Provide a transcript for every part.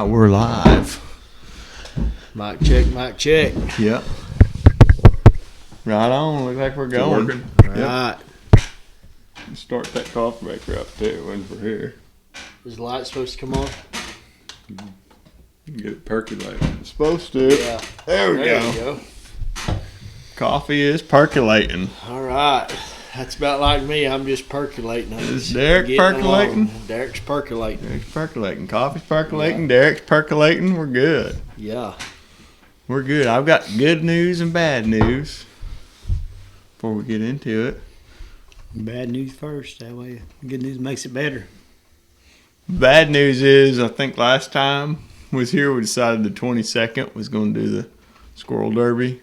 right, we're live. Mic check, mic check. Yep. Right on. Looks like we're going. Working. Right. Start that coffee maker up too, waiting for here. Is the light supposed to come on? Get it percolating. It's supposed to. Yeah. There we There go. you go. Coffee is percolating. All right. That's about like me. I'm just percolating. Is Derrick percolating? Derek's percolating. Derek's percolating. Coffee's percolating. Yeah. Derek's percolating. We're good. Yeah. We're good. I've got good news and bad news before we get into it. Bad news first. That way, good news makes it better. Bad news is, I think last time was here, we decided the 22nd was going to do the Squirrel Derby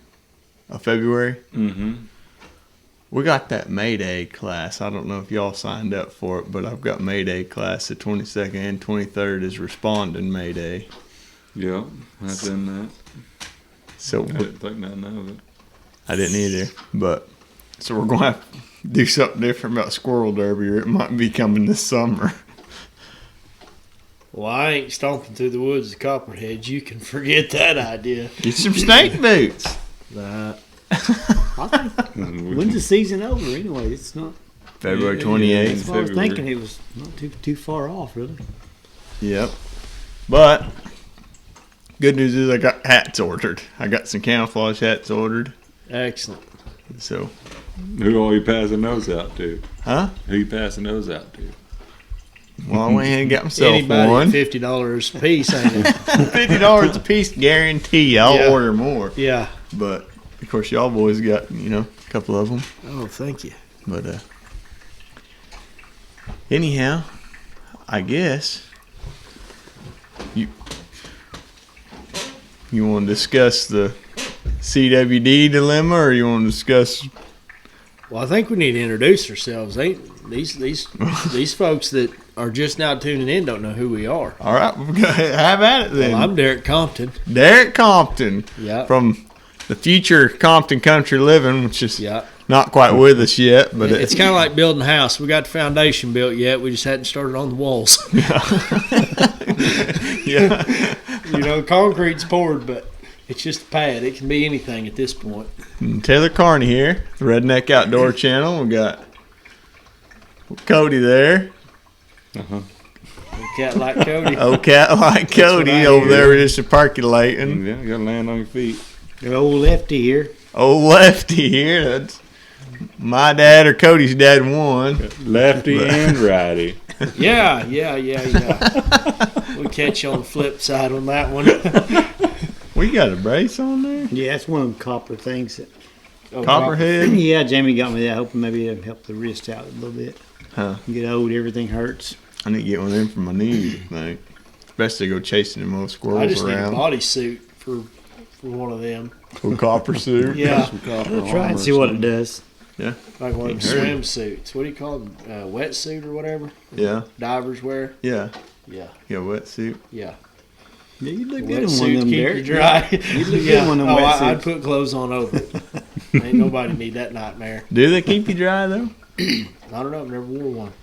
of February. Mm-hmm. We got that May Day class. I don't know if y'all signed up for it, but I've got May Day class. The 22nd and 23rd is responding May Day. Yep, I've done that. So I didn't think nothing of it. I didn't either. But so we're going to have to do something different about Squirrel Derby, or it might be coming this summer. Well, I ain't stomping through the woods of Copperheads. You can forget that idea. Get some snake boots. Right. When's the season over anyway? It's not. February Yeah, 28th. That's what I was February. thinking. It was not too far off, really. Yep. But good news is I got hats ordered. I got some camouflage hats ordered. Excellent. So, Who are you passing those out to? huh? Who you passing those out to? Well, I went ahead and got myself Anybody one. $50 a piece, ain't it? $50 a piece, guarantee. I'll Yeah. order more. Yeah. But of course, y'all boys got a couple of them. Oh, thank you. But anyhow, I guess you want to discuss the CWD dilemma, or you want to discuss? Well, I think we need to introduce ourselves. These folks that are just now tuning in don't know who we are. All right, we're gonna have at it then. Well, I'm Derrick Compton. Derrick Compton Yeah. from the future Compton Country Living, which is Yeah. not quite with us yet, but It's kind of like building a house. We got the foundation built yet. We just hadn't started on the walls. yeah. Concrete's poured, but it's just a pad. It can be anything at this point. And Taylor Carney here, the Redneck Outdoor Channel. We got Cody there. Uh-huh. A cat like Cody. Oh, cat like Cody what I over hear. there just percolating. Yeah, you gotta land on your feet. The old lefty here. Old lefty here. That's my dad or Cody's dad won. Lefty and righty. Yeah. We'll catch you on the flip side on that one. We got a brace on there. Yeah, that's one of them copper things. Copperhead. Yeah, Jamie got me that. Hoping maybe it'll help the wrist out a little bit. Huh. You get old, everything hurts. I need to get one of them for my knees, I think. Especially go chasing them little I squirrels just need a around. bodysuit for one of them. Little copper suit. Yeah, I'll try and see what it does. like one of them Heard. swimsuits. What do you call them? Wetsuit or whatever? Yeah. Divers wear? Yeah. Yeah. Yeah, wetsuit. Yeah. Yeah, you look good in one of Wetsuit them, keep you Derek. dry. You look good Yeah. in one of Oh, them I'd wetsuits. put clothes on over it. Ain't nobody need that nightmare. Do they keep you dry, though? I don't know. I've never wore one.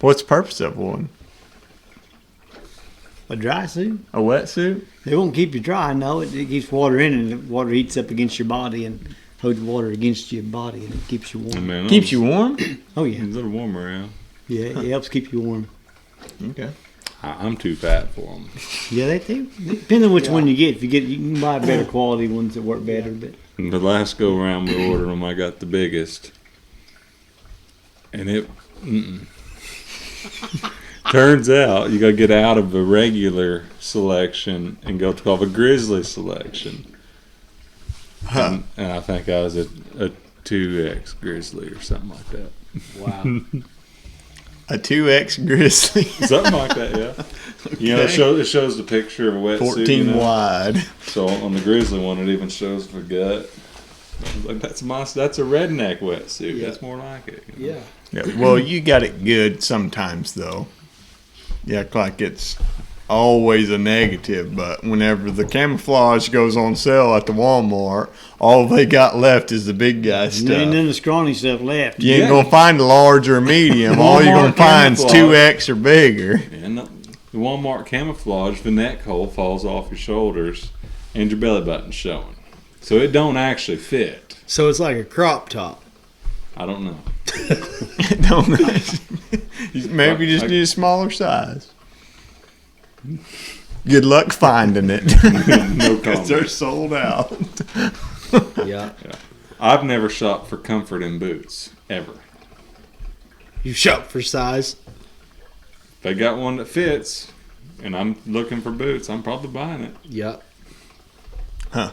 What's the purpose of one? A dry suit? A wetsuit? They won't keep you dry. No, it keeps water in, and the water heats up against your body and holds water against your body, and it keeps you warm. Man, Keeps you warm? Oh yeah, a little warm around. yeah, it helps keep you warm. Okay. I'm too fat for them. Yeah, they do. Depending on which Yeah. one you get. If you can buy better quality ones that work better. But The last go around we ordered them, I got the biggest, and it. Turns out you gotta get out of a regular selection and go to a grizzly selection. And I think I was a 2X grizzly or something like that. Wow. A 2X grizzly. Something like that, yeah. You know, it shows the picture of a wetsuit. 14 wide. So on the grizzly one, it even shows the gut. I was like, that's a redneck wetsuit. Yeah. That's more like it. you know? Yeah. Yeah, well, you got it good sometimes, though. Yeah, like it's always a negative, but whenever the camouflage goes on sale at the Walmart, all they got left is the big guy there ain't stuff. none of the scrawny stuff left. You ain't gonna find a large or a medium. All you're gonna Walmart find is camouflage. 2X or bigger. And the Walmart camouflage, the neck hole falls off your shoulders and your belly button's showing. So it don't actually fit. So it's like a crop top. I don't know. Don't maybe you just need a smaller size. Good luck finding it. No Because comment. they're sold out. Yeah. I've never shopped for comfort in boots, ever. You shop for size. If they got one that fits and I'm looking for boots, I'm probably buying it. Yep. Well,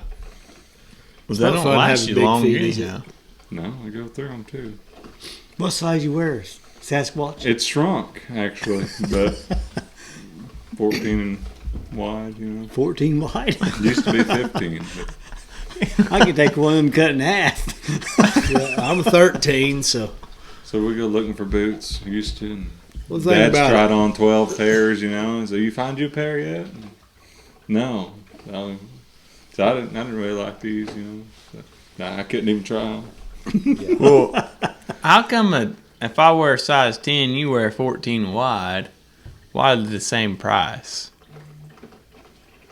It's that not don't fun last having you big long feet, is it? anyhow. No, I go through them too. What size you wear? Sasquatch? It's shrunk, actually, but 14 wide, 14 wide? Used to be 15. But, I could take one of them cut in half. Yeah, I'm 13, so. so we go looking for boots. Used to. And Well, the thing Dad's about tried it, on 12 pairs, So you find you a pair yet? No. So I didn't really like these, So, I couldn't even try them. Well, How come if I wear a size 10, you wear 14 wide, why are they the same price?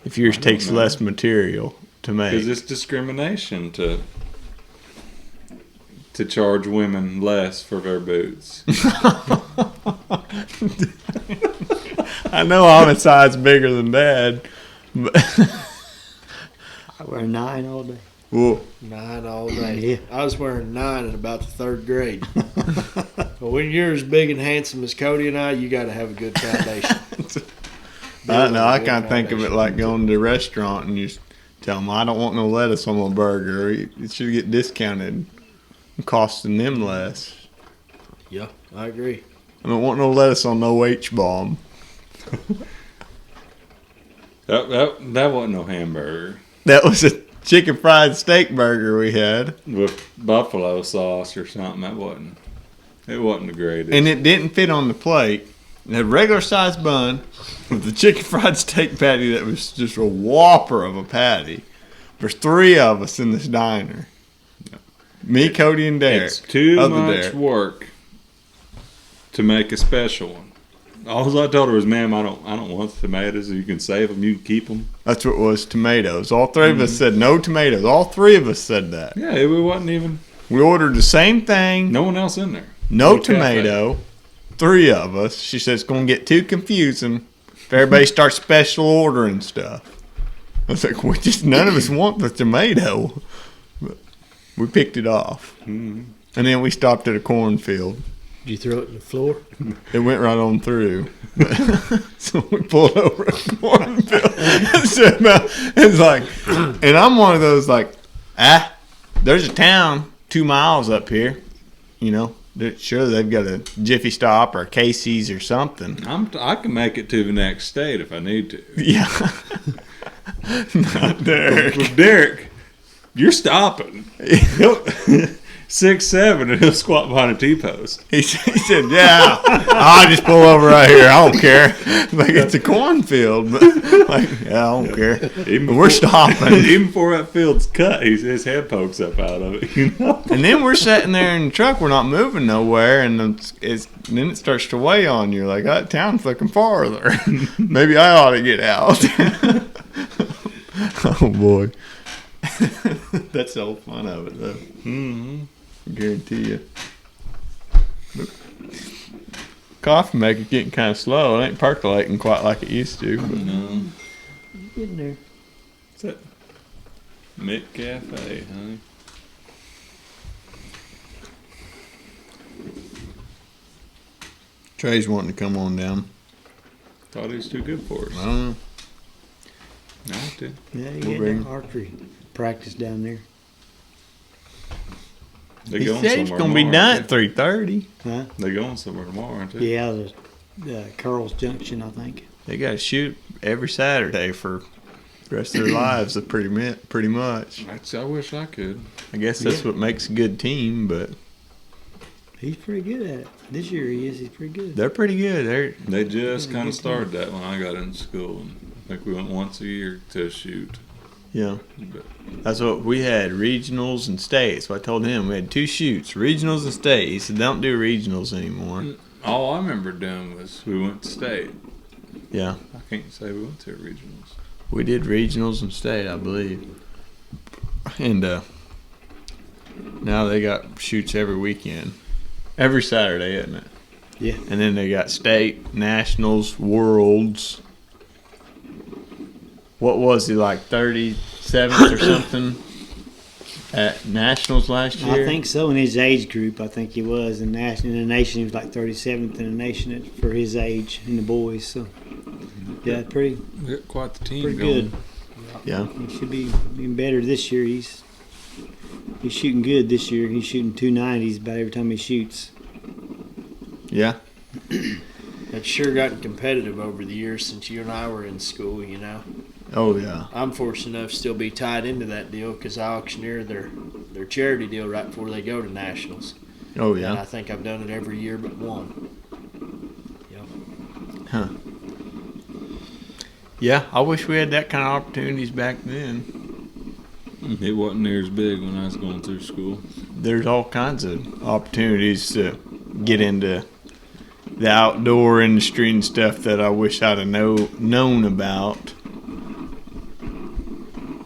if yours takes know. less material to Because make. it's discrimination to charge women less for their boots. I know I'm a size bigger than Dad. But I wear 9 all day. well, 9 all day. Yeah. I was wearing 9 in about the 3rd grade. But when you're as big and handsome as Cody and I, you got to have a good foundation. I don't know. I kind of think of it like going to a restaurant and you just tell them, I don't want no lettuce on my burger. It should get discounted and costing them less. Yeah, I agree. I don't want no lettuce on no H-bomb. That wasn't no hamburger That was a chicken fried steak burger we had. with buffalo sauce or something. It wasn't the greatest. And it didn't fit on the plate. It had a regular sized bun with the chicken fried steak patty that was just a whopper of a patty. There's 3 of us in this diner. Me, Cody, and Derrick. It's too Other much Derrick. work to make a special one. All I told her was, "Ma'am, I don't want the tomatoes. You can save them. You can keep them." That's what it was, tomatoes. All 3 of us said no tomatoes. All 3 of us said that. Yeah, it wasn't even We ordered the same thing, no one else in there. no cafe. tomato. 3 of us. She said it's going to get too confusing if everybody starts special ordering stuff. I was like, none of us want the tomato. But we picked it off. Mhm. And then we stopped at a cornfield. Did you throw it in the floor? It went right on through. So we pulled over a cornfield. It's like, and I'm one of those like, there's a town 2 miles up here. Sure, they've got a Jiffy Stop or a Casey's or something. I can make it to the next state if I need to. Yeah. Not Derrick. With Derrick, you're stopping. 6'7", and he'll squat behind a T-post. He said, yeah, I'll just pull over right here. I don't care. Like, it's a cornfield. But, like, yeah, I don't care. But we're stopping. Even before that field's cut, his head pokes up out of it. And then we're sitting there in the truck. We're not moving nowhere. And then it starts to weigh on you. Like, that town's looking farther. Maybe I ought to get out. Oh, boy. That's the whole fun of it, though. Mm-hmm. Guarantee you. Coffee maker getting kind of slow. It ain't percolating quite like it used to. But No. Getting there. What's that? Mick Cafe, honey. Trey's wanting to come on down. Thought he was too good for us. I don't know. I have to. Yeah, you We'll get bring- that archery practice down there. They're He going said he's somewhere going to be tomorrow, done aren't at 3:30. Huh? they? They're going somewhere tomorrow, aren't they? Yeah, the Carl's Junction, I think. They got to shoot every Saturday for the rest of their lives, pretty much. I wish I could. I guess that's Yeah. what makes a good team, but He's pretty good at it. This year he is. He's pretty good. they're pretty good. They just Yeah, kind good of started that when I got into school. And I think we went once a year to shoot. Yeah, But that's what we had, regionals and states. So I told him we had 2 shoots, regionals and state. He said, don't do regionals anymore. all I remember doing was we went to state. Yeah. I can't say we went to regionals. We did regionals and state, I believe. And now they got shoots every weekend. Every Saturday, isn't it? Yeah. And then they got state, nationals, worlds. What was he, like 37th or something at nationals last year? I think so. In his age group, I think he was. In the nation, he was like 37th in the nation for his age in the boys. So, yeah, pretty We got quite the team pretty going. good. Yeah. He should be even better this year. He's shooting good this year. He's shooting 290s about every time he shoots. Yeah. It's sure gotten competitive over the years since you and I were in school, you know. Oh, yeah. I'm fortunate enough to still be tied into that deal because I auctioneer their charity deal right before they go to nationals. Oh, And I yeah. think I've done it every year but one. Yep. Huh. Yeah, I wish we had that kind of opportunities back then. It wasn't near as big when I was going through school. There's all kinds of opportunities to get into the outdoor industry and stuff that I wish I'd have known about.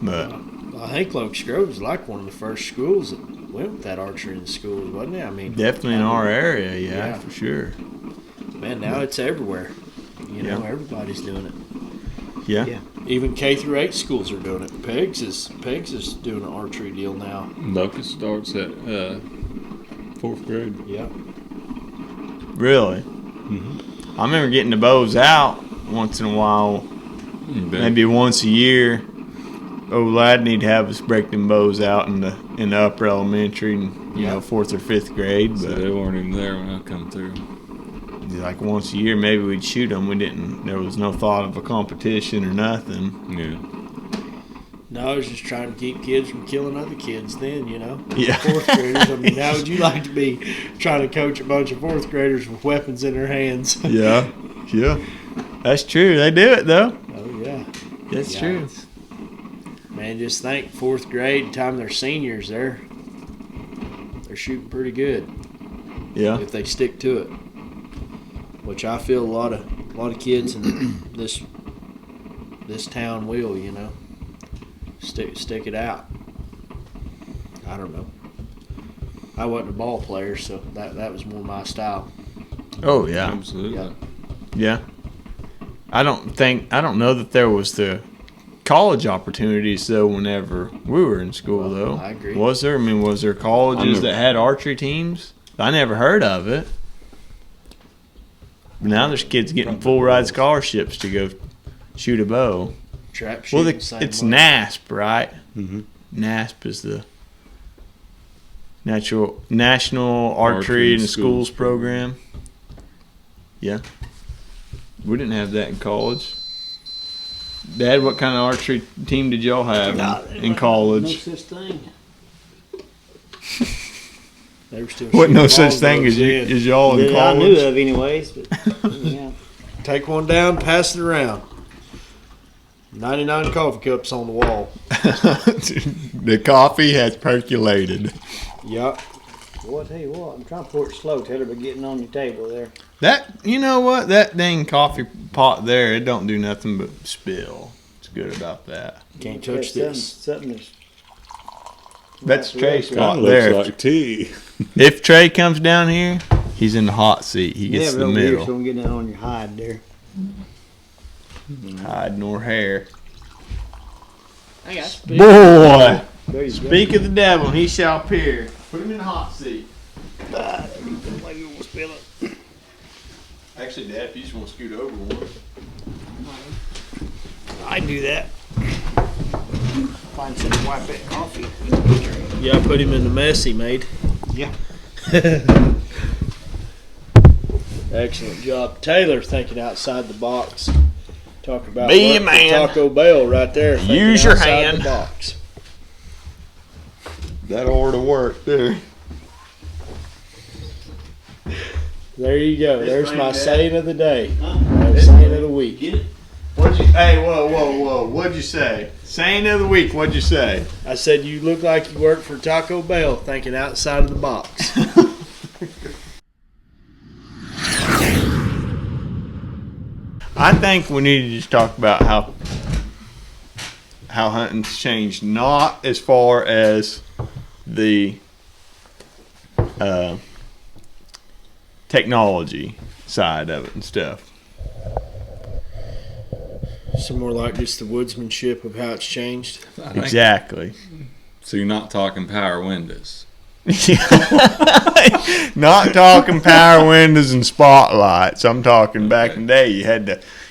But I think Locust Grove was like one of the first schools that went with that archery in the schools, wasn't it? I mean, definitely in our area, yeah, Yeah. for sure. man, now it's everywhere. You know, Yeah. everybody's doing it. Yeah. Yeah. Even K through 8 schools are doing it. Pegs is doing an archery deal now. Locust starts at 4th grade. Yep. Really? I remember getting the bows out once in a while, maybe once a year. Old lad need to have us break them bows out in the upper elementary, and, you know, 4th or 5th grade. So But they weren't even there when I come through. like once a year, maybe we'd shoot them. We didn't. There was no thought of a competition or nothing. Yeah. No, I was just trying to keep kids from killing other kids then, you know. Yeah. 4th graders. I mean, how would you like to be trying to coach a bunch of 4th graders with weapons in their hands? Yeah. Yeah. That's true. They do it though. Oh, yeah. That's Yeah, true. it's- Man, just think 4th grade, time they're seniors, they're shooting pretty good Yeah. if they stick to it. Which I feel a lot of kids in this town will, you know, stick it out. I don't know. I wasn't a ball player, so that was more my style. Oh yeah. Absolutely. Yeah. Yeah. I don't know that there was the college opportunities though whenever we were in school though. I agree. Was there? I mean, was there colleges that had archery teams? I never heard of it. Now there's kids getting full ride scholarships to go shoot a bow. Trap Well, shooting, same it's way. NASP, right? Mhm. NASP is the National Archery Archery in the Schools Schools program. Yeah. We didn't have that in college. Dad, what kind of archery team did y'all have in No college? such thing. They were still What no shooting such ball thing goes as you in. as y'all in That I knew college? of, anyways. But yeah. Take one down, pass it around. 99 coffee cups on the wall. The coffee has percolated. Yep. Boy, I tell you what, I'm trying to pour it slow, Taylor, but getting on your table there. That you know what? That dang coffee pot there, it don't do nothing but spill. It's good about that. Can't touch this. Something that's That's Trey's Kind spot of there. looks like tea. If Trey comes down here, he's in the hot seat. He gets but the over here, middle. so I'm getting that on your hide there. Hide nor hair. I got Boy, There you go. speak of the devil, he shall appear. Put him in the hot seat. Ah, there you go. Maybe we'll spill it. Actually, Dad, if you just want to scoot over one. I do that. Find some wipe that coffee. Yeah, I put him in the mess he made. Yeah. Excellent job. Taylor thinking outside the box. Talk about Be a work for man. Taco Bell right there. thinking Use your outside hand. The box. That ought to work there. There you go. There's thing, my Dad. saying of the day. Saying of the week. Hey, whoa. What'd you say? Saying of the week, what'd you say? I said you look like you work for Taco Bell thinking outside of the box. I think we need to just talk about how hunting's changed, not as far as the technology side of it and stuff. Some more like just the woodsmanship of how it's changed. I think- Exactly. So you're not talking power windows. Not talking power windows and spotlights. I'm talking back in the day.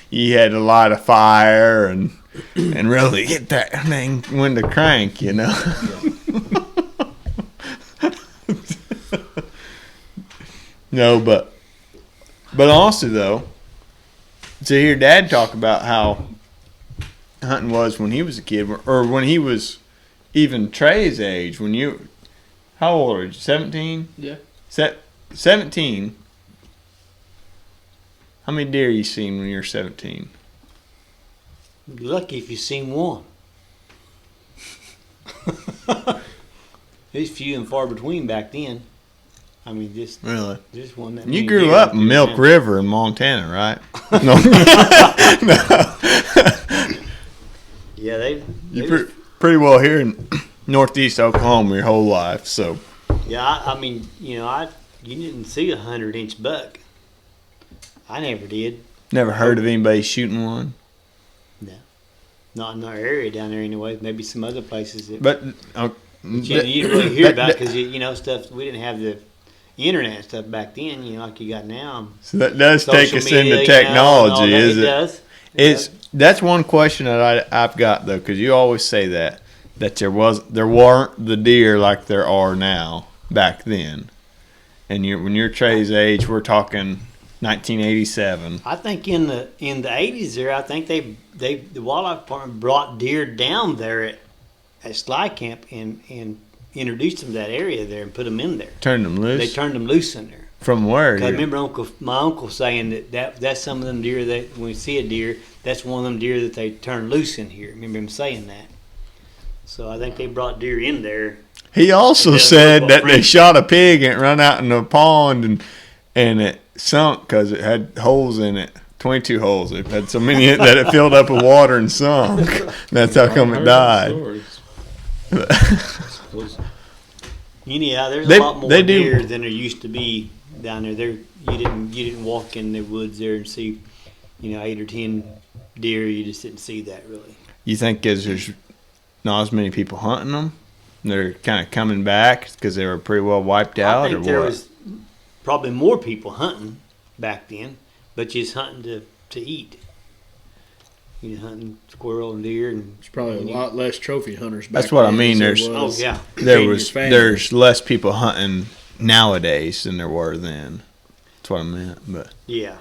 You had to light a fire and really get that thing window crank. No, but also though, to hear Dad talk about how hunting was when he was a kid, or when he was even Trey's age. How old are you? 17? Yeah. 17. How many deer you seen when you were 17? Lucky if you seen one. It's few and far between back then. I mean, just Really? one. That You many grew deer up out in there, Milk man. River in Montana, right? No. Yeah, they You're pretty well here in northeast Oklahoma your whole life, so. Yeah, I mean, you didn't see 100-inch buck. I never did. Never heard of anybody shooting one. Not in our area down there, anyway. Maybe some other places. But You didn't really hear about because stuff. We didn't have the internet and stuff back then. Like you got now. so that does take Social us media, into technology, and all that. is It it? does. That's one question that I've got though, because you always say that there weren't the deer like there are now back then, and when you're Trey's age, we're talking 1987. I think in the 80s there, I think the wildlife department brought deer down there at Sly Camp and introduced them to that area there and put them in there. Turned them loose. They turned them loose in there. From where? 'Cause I remember my uncle saying that's some of them deer that when we see a deer, that's one of them deer that they turn loose in here. I remember him saying that. So I think they brought deer in there. He also Yeah, said well, that they Frank- shot a pig and it run out in the pond and it sunk because it had holes in it. 22 holes. It had so many that it filled up with water and sunk. That's how come it died. Yeah, there's They- a lot more they do- deer than there used to be down there. You didn't walk in the woods there and see, 8 or 10 deer. You just didn't see that really. You think there's not as many people hunting them? They're kind of coming back because they were pretty well wiped out, I think or there what? was probably more people hunting back then, but just hunting to eat. Hunting squirrel and deer, and There's probably a lot less trophy hunters back That's what I then mean, as there there's- was. Oh yeah, There's less people hunting nowadays than there were then. That's what I meant. But yeah.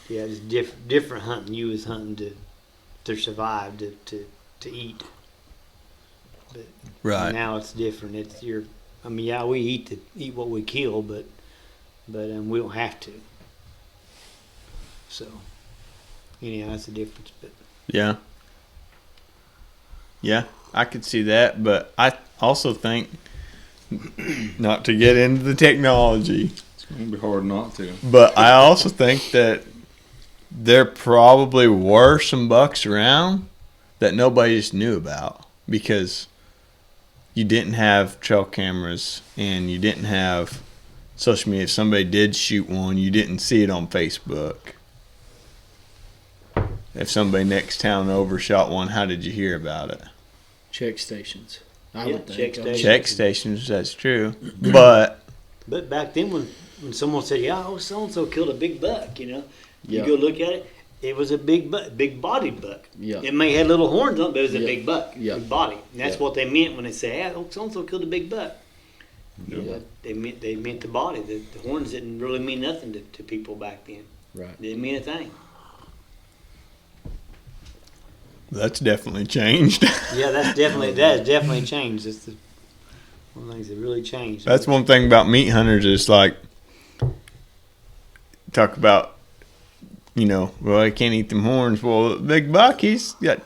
It's different hunting. You was hunting to survive, to eat. But now it's different. We eat what we kill, but we don't have to. So, that's the difference. But yeah, I could see that. But I also think, not to get into the technology, It's going to be hard not to. but I also think that there probably were some bucks around that nobody just knew about because you didn't have trail cameras and you didn't have social media. If somebody did shoot one, you didn't see it on Facebook. If somebody next town over shot one, how did you hear about it? Check stations. I Yeah, would think. check stations. Check stations, that's true. But back then, when someone said, "Yeah, so and so killed a big buck," you Yeah. go look at it. It was a big buck, big bodied buck. Yeah. It may have little horns on it, but it was a Yeah. big buck, Yeah. big body. And that's Yeah. what they meant when they say, "Yeah, so and so killed a big buck." Yeah. They meant the body. The horns didn't really mean nothing to people back then. Right. Didn't mean a thing. that's definitely changed. Yeah, that has definitely changed. That's one of the things that really changed. That's one thing about meat hunters is like, talk about, well, I can't eat them horns. Well, the big buck, he's got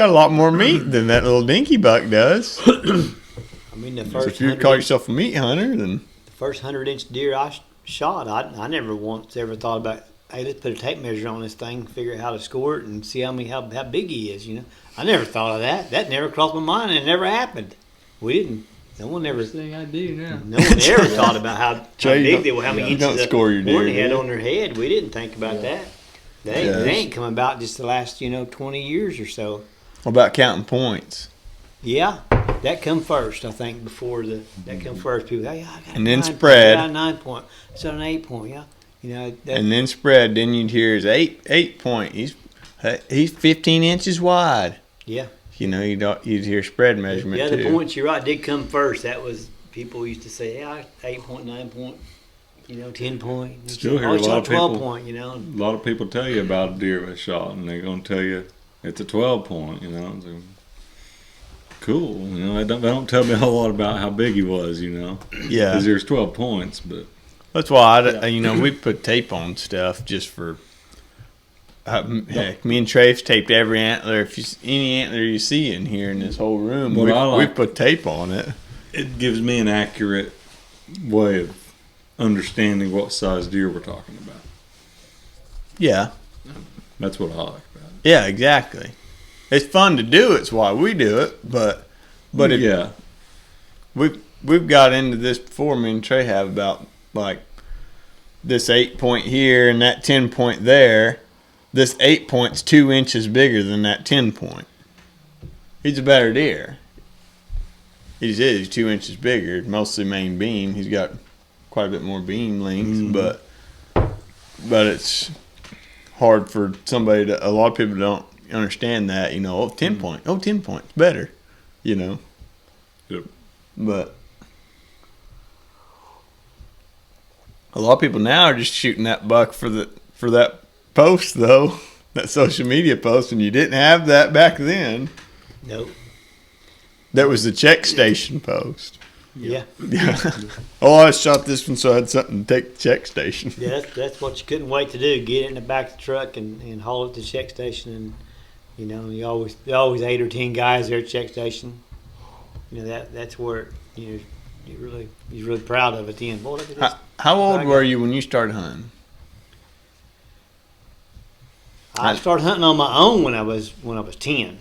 a lot more meat than that little dinky buck does. I mean, the So first if you 100 call yourself a meat hunter, then the first 100-inch deer I shot, I never once ever thought about hey, let's put a tape measure on this thing, figure out how to score it, and see how big he is. I never thought of that. That never crossed my mind, and it never happened. We didn't. No one ever. Thing I do now. No one ever thought about how big they were, how many you don't inches of score your deer, horn they had do you? on their head. We didn't think about that. They ain't come about just the last 20 years or so. What about counting points? Yeah, that come first. I think before that come first. People, hey, I got And then 9 point, spread. I got a 9 point. It's an 8 point. Yeah, that, And then spread. Then you'd hear his 8 point. He's 15 inches wide. yeah. You'd hear spread measurement Yeah, too. the points you're right did come first. That was people used to say, yeah, 8 point, 9 point, 10 point. Still hear I a lot of 12 people. point. A lot of people tell you about a deer they shot, and they're gonna tell you it's a 12 point. So, cool. They don't tell me a whole lot about how big he was. Yeah. because there's 12 points, but That's why we put tape on stuff just for. Heck, me and Trey's taped every antler. If any antler you see in here in this whole room, we put tape on it. it gives me an accurate way of understanding what size deer we're talking about. Yeah, That's what I like about it. yeah, exactly. It's fun to do. It's why we do it. But yeah, we've got into this before. Me and Trey have about like this 8 point here and that 10 point there. This 8 point's 2 inches bigger than that 10 point. He's a better deer. He's 2 inches bigger, mostly main beam. He's got quite a bit more beam length, but it's hard for somebody to. A lot of people don't understand that. 10 point. 10 point's better. Yep. But a lot of people now are just shooting that buck for that post though, that social media post, and you didn't have that back then. Nope. That was the check station post. Yeah. Yeah. Oh, I shot this one so I had something to take the check station. Yeah, that's what you couldn't wait to do. Get it in the back of the truck and haul it to the check station, and there always 8 or 10 guys there at the check station. That's where you're really proud of it. Then, boy, look at this. How old were you when you started hunting? I started hunting on my own when I was 10.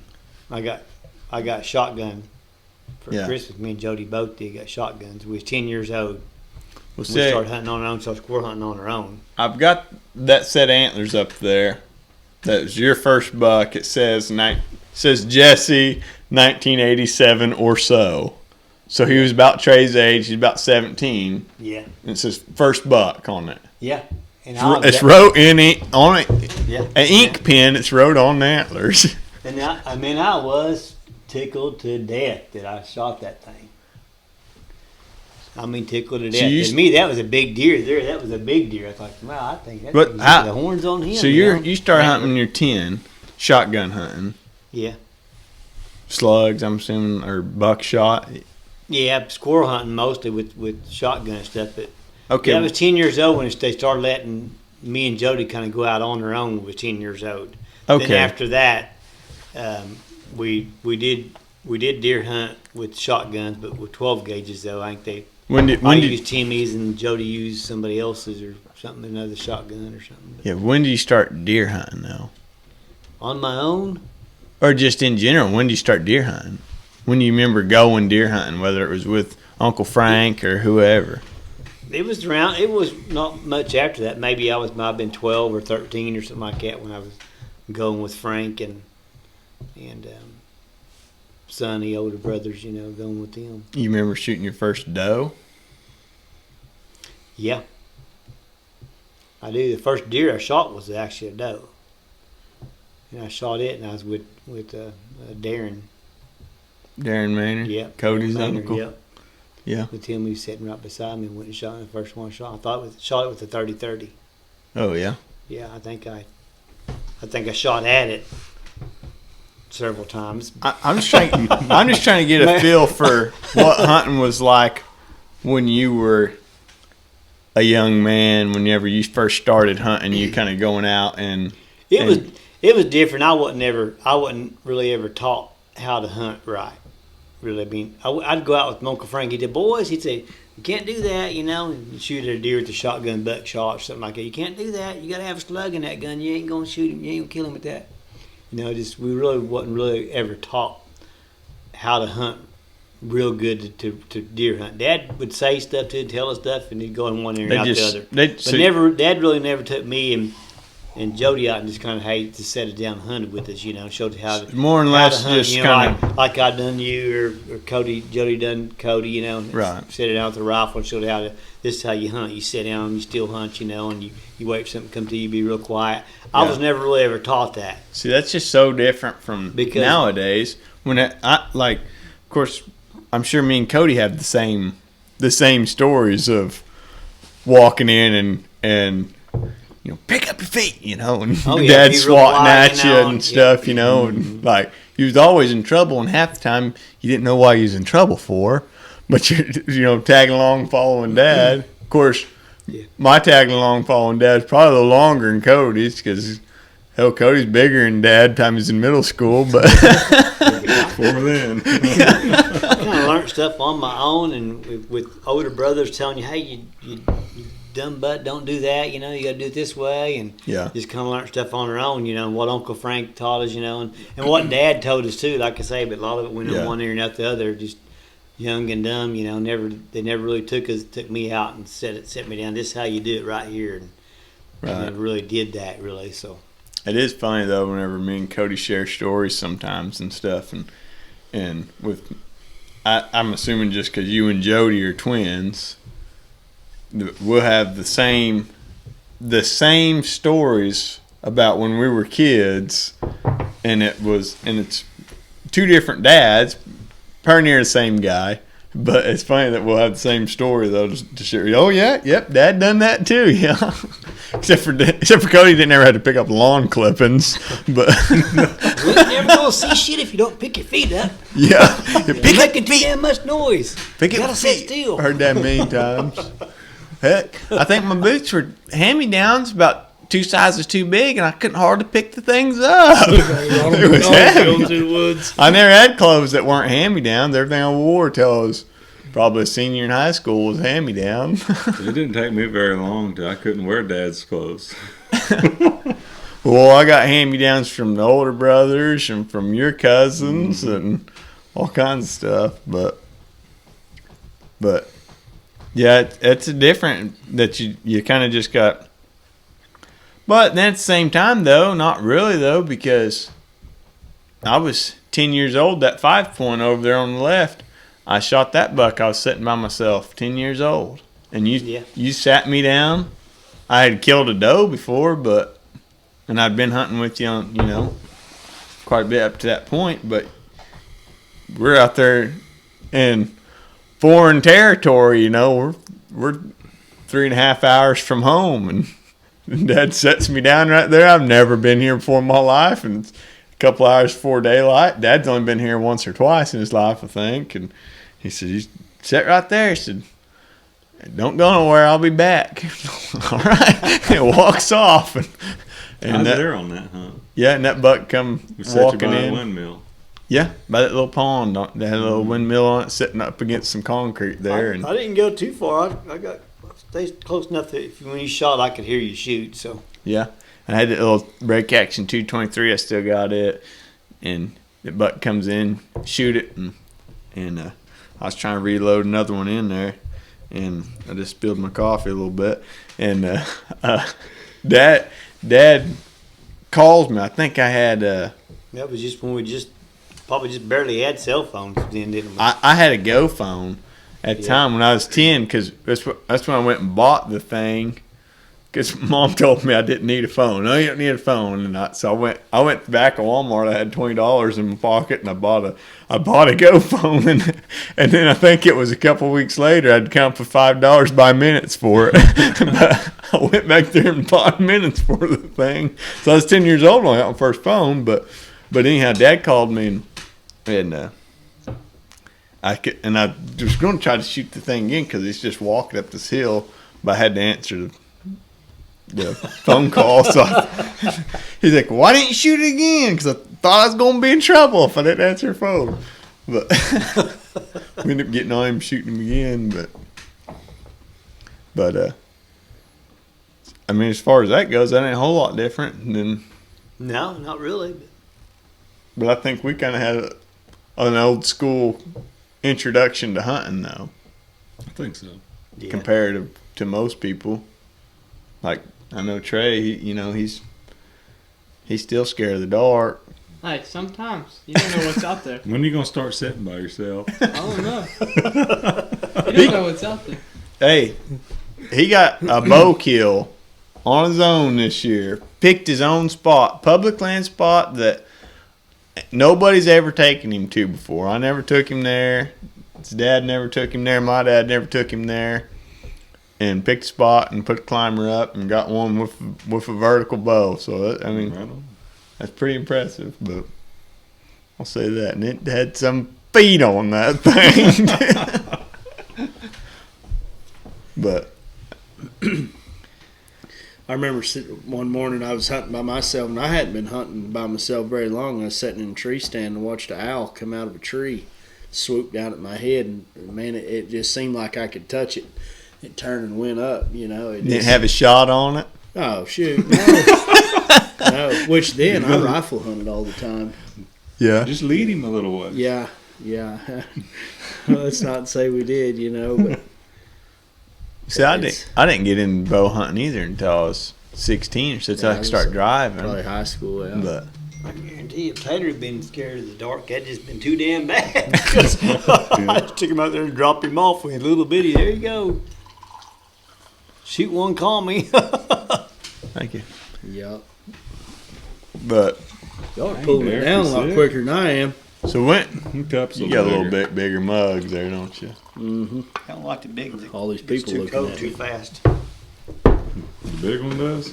I got shotgun for Christmas. Me and Jody both did got shotguns. We was 10 years old. Well, We started hunting on our own, so squirrel hunting on our own. I've got that set of antlers up there. That was your first buck. It says Jesse 1987 or so. So he was about Trey's age. He's about 17. Yeah. And it says first buck on it. Yeah. And It's wrote in ink on it. Yeah. An ink pen. It's wrote on the antlers. And I was tickled to death that I shot that thing. Tickled to death. To me, that was a big deer there. That was a big deer. I thought, wow, I think that thing's got the horns on him. So you start hunting when you're 10, shotgun hunting. Yeah. Slugs, I'm assuming, or buckshot. Yeah, squirrel hunting mostly with shotgun and stuff. But Okay. I was 10 years old when they started letting me and Jody kind of go out on their own. We was 10 years old. Okay. Then after that, we did deer hunt with shotguns, but with 12 gauges though. I think I used Timmy's and Jody used somebody else's or something, another shotgun or something. But when do you start deer hunting though? on my own, Or just in general, when do you start deer hunting? When do you remember going deer hunting, whether it was with Uncle Frank or whoever? it was around. It was not much after that. Maybe I might have been 12 or 13 or something like that when I was going with Frank and Sonny, older brothers. Going with them. You remember shooting your first doe? Yeah, I do. The first deer I shot was actually a doe, and I shot it, and I was with Darren. Darren Maynard? Yeah, Cody's Maynard, uncle? Yeah, Yeah. with him, he was sitting right beside me and went and shot the first one I shot. I thought shot it with a 30-30. Oh, yeah? Yeah, I think I shot at it several times. I'm just trying to get a feel for what hunting was like when you were a young man, whenever you first started hunting, you kind of going out and It was different. I wasn't really ever taught how to hunt right. Really, I'd go out with my Uncle Frank. He'd say, "Boys," he'd say, You can't do that, you know. And you shoot at a deer with a shotgun buckshot or something like that. You can't do that. You got to have a slug in that gun. You ain't gonna shoot him. You ain't gonna kill him with that. You know, just we really wasn't really ever taught how to hunt real good to deer hunt. Dad would say stuff to tell us stuff, and he'd go in one ear and out the other. But Dad really never took me and Jody out and just kind of to set it down and hunted with us, you know, showed how to more or less hunt, just you know, kind of like I done you or Jody done Cody, you know, right. Set it down with the rifle and showed how to. This is how you hunt. You sit down, and you still hunt, you know, and you wait for something to come to you, be real quiet. I was never really ever taught that. See, that's just so different from nowadays. When I like, of course, I'm sure me and Cody have the same stories of walking in and you know, pick up your feet, you know, and Dad swatting at you and stuff, you know, and like he was always in trouble, and half the time you didn't know why he was in trouble for, but you're tagging along following Dad. Of course, my tagging along following Dad's probably a little longer than Cody's because Cody's bigger than Dad time he's in middle school, but before then. I kind of learned stuff on my own, and with older brothers telling you, hey, you dumb butt, don't do that, you know, you got to do it this way, and just kind of learn stuff on our own, you know, what Uncle Frank taught us, you know, and what Dad told us too, like I say, but a lot of it went in one ear and out the other, just young and dumb, you know, they never really took me out and set me down, this is how you do it right here, and I never really did that, really, so. It is funny though, whenever me and Cody share stories sometimes and stuff, and with, I'm assuming just because you and Jody are twins, we'll have the same stories about when we were kids, and it's two different dads, pretty near the same guy, but it's funny that we'll have the same story though to share. Oh yeah, yep, Dad done that too, yeah. except for Cody didn't ever have to pick up lawn clippings, but you never gonna see shit if you don't pick your feet up. Yeah, you're making too damn much noise. Pick it up, sit still. Heard that many times. Heck, I think my boots were hand-me-downs about 2 sizes too big, and I couldn't hardly pick the things up. It was heavy. I never had clothes that weren't hand-me-downs. Everything I wore till I was probably a senior in high school was hand-me-down. It didn't take me very long till I couldn't wear Dad's clothes. Well, I got hand-me-downs from the older brothers and from your cousins and all kinds of stuff, but yeah, it's a different that you kind of just got. But then at the same time, though, not really, though, because I was 10 years old, that 5-point over there on the left. I shot that buck. I was sitting by myself, 10 years old. And you sat me down. I had killed a doe before, and I'd been hunting with you on, you know, quite a bit up to that point. But we're out there in foreign territory, you know. We're 3.5 hours from home, and Dad sets me down right there. I've never been here before in my life, and it's a couple hours before daylight. Dad's only been here once or twice in his life, I think. And he said, "You sit right there." He said, "Don't go nowhere. I'll be back." All right. And walks off. And I was there on that hunt. Yeah, and that buck come walking in. A windmill. Yeah, by that little pond. They had a little windmill on it sitting up against some concrete there. I didn't go too far. I stayed close enough that when you shot, I could hear you shoot. So yeah, I had that little break action 223. I still got it, and the buck comes in, shoot it, and I was trying to reload another one in there, and I just spilled my coffee a little bit, and Dad calls me. I think I had. That was just when we probably just barely had cell phones then, didn't we? I had a Go phone at the time when I was 10, because that's when I went and bought the thing, because Mom told me I didn't need a phone. No, you don't need a phone. And so I went back to Walmart. I had $20 in my pocket, and I bought a Go phone. And then I think it was a couple of weeks later, I'd count for $5 by minutes for it. But I went back there and bought minutes for the thing. So I was 10 years old when I got my first phone. But anyhow, Dad called me, and I was going to try to shoot the thing again because it's just walking up this hill, but I had to answer the phone call. So he's like, "Why didn't you shoot it again?" Because I thought I was going to be in trouble if I didn't answer the phone. But we ended up getting on him, shooting him again. But I mean, as far as that goes, that ain't a whole lot different than. No, not really. But I think we kind of had an old school introduction to hunting, though, I think so. Yeah. comparative to most people. Like I know Trey, he's still scared of the dark. Hey, sometimes you don't know what's out there. When are you gonna start sitting by yourself? I don't know. You don't know what's out there. Hey, he got a bow kill on his own this year. Picked his own spot, public land spot that nobody's ever taken him to before. I never took him there. His dad never took him there. My dad never took him there. And picked a spot and put a climber up and got one with a vertical bow. So I mean, Right on. that's pretty impressive. But I'll say that, and it had some feet on that thing. But I remember one morning I was hunting by myself, and I hadn't been hunting by myself very long. I was sitting in a tree stand and watched an owl come out of a tree, swoop down at my head, and man, it just seemed like I could touch it. It turned and went up, It didn't just, have a shot on it. oh shoot, no, no. Which then I rifle hunted all the time. Yeah. Just lead him a little way. Yeah. Let's not say we did, But See, I didn't get into bow hunting either until I was 16 or so, Yeah, I could start driving. probably high school. Yeah. But I guarantee if Taylor had been scared of the dark, that'd just been too damn bad. 'Cause I just took him out there and dropped him off with a little bitty. There you go. Shoot one, call me. thank you. Yep. But Y'all are pulling it Derek, down a that's lot it. quicker than I am. so when Cups you got a little bit bigger mugs there, don't you? Mm-hmm. I don't like the big ones. All these It's people too looking cold at too me. fast. The big one does.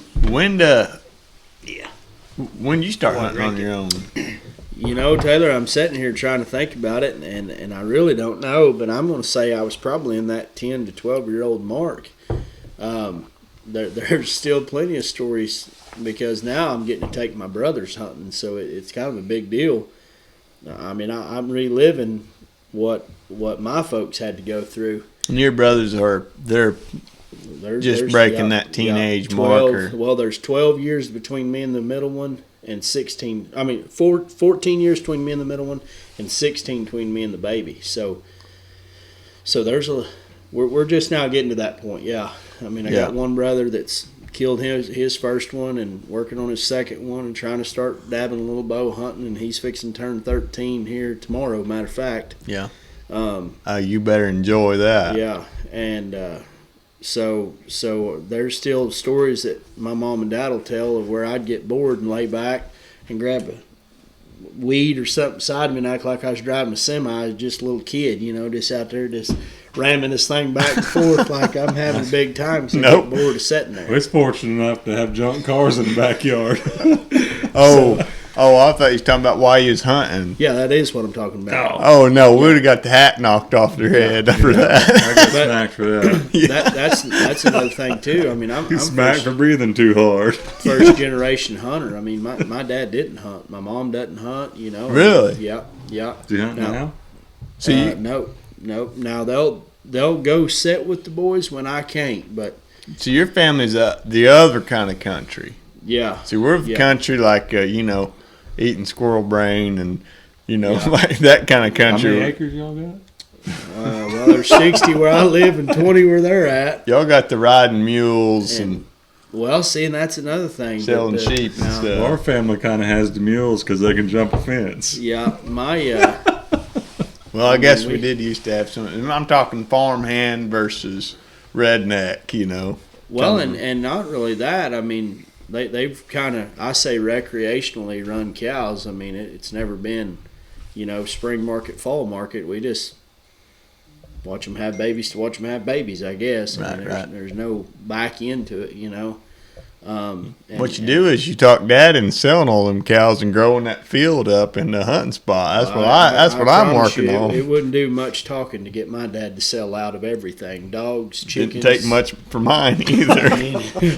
Yeah. When you start Oh, I hunting on drink your own? Taylor, I'm sitting here trying to think about it, and I really don't know, but I'm going to say I was probably in that 10 to 12-year-old mark. There's still plenty of stories because now I'm getting to take my brothers hunting, so it's kind of a big deal. I mean, I'm reliving what my folks had to go through. And your brothers they're just breaking that teenage 12, marker. Well, there's 12 years between me and the middle one, and 14 years between me and the middle one, and 16 between me and the baby. So there's we're just now getting to that point. Yeah, I mean, I got one brother that's killed his first one and working on his second one and trying to start dabbing a little bow hunting, and he's fixing to turn 13 here tomorrow. Matter of fact. Yeah. You better enjoy that. Yeah, and so there's still stories that my mom and dad will tell of where I'd get bored and lay back and grab a weed or something beside me and act like I was driving a semi. I was just a little kid, just out there just ramming this thing back and forth like I'm having a big time. So Nope. I get bored of sitting there. We're fortunate enough to have junk cars in the backyard. I thought you was talking about why you was hunting. Yeah, that is what I'm talking about. Oh no, we would have got the hat knocked off their head for that. I got smacked for that. That's another thing too. I mean, I'm Smacked for breathing too hard. first generation hunter. I mean, my dad didn't hunt. My mom doesn't hunt. Really? Yeah. Do you hunt now? So you, no. Now they'll go sit with the boys when I can't. But so your family's the other kind of country. yeah, See, we're the country like eating squirrel brain and like that kind of How country. many acres y'all got? well, there's 60 where I live and 20 where they're at. Y'all got the riding mules and Well, see, and that's another thing. selling that, sheep and now- Well, our stuff. family kind of has the mules because they can jump a fence. Yeah, my Well, I guess we- we did used to have some. And I'm talking farmhand versus redneck. well, and not really that. I mean, they've kind of, I say, recreationally run cows. I mean, it's never been, spring market, fall market. We just watch them have babies to watch them have babies, I guess. I mean, Right. There's no back into it, What you do is you talk dad into selling all them cows and growing that field up in the hunting spot. That's what I'm promise working you, on. It wouldn't do much talking to get my dad to sell out of everything. Dogs, chickens. Didn't take much for mine either,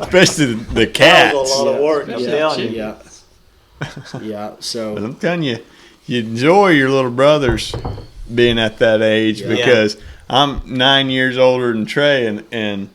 especially the cats. That was a lot of work, I'm telling you. Yeah. Yeah. But So I'm telling you, you enjoy your little brothers being at that age Yeah. because I'm 9 years older than Trey, and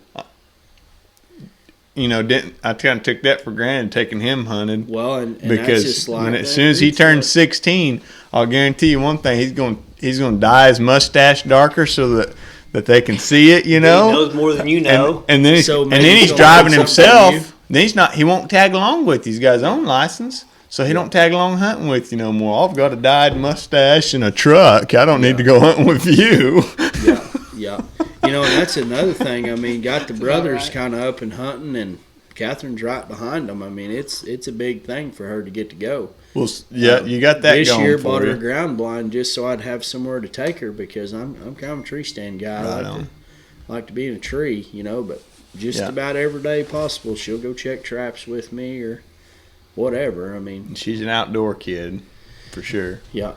didn't. I kind of took that for granted, taking him hunting. Well, and Because that's just like as soon as he turns 16, I'll guarantee you one thing: he's going to dye his mustache darker so that they can see it. He knows more than you know. And then So and maybe then he's he'll driving learn something himself. new. Then he won't tag along with you. He's got his own license, so he don't tag along hunting with you no more. I've got a dyed mustache and a truck. I don't need to go hunting with you. Yeah. And that's another thing. I mean, got the brothers kind of up and hunting, and Catherine's right behind them. I mean, it's a big thing for her to get to go. Well, yeah, you got that This going year, for bought her you. a ground blind just so I'd have somewhere to take her because I'm kind of a tree stand guy. Right I on. like to be in a tree, but just Yeah. about every day possible, she'll go check traps with me or whatever. I mean, She's an outdoor kid, for sure. yeah.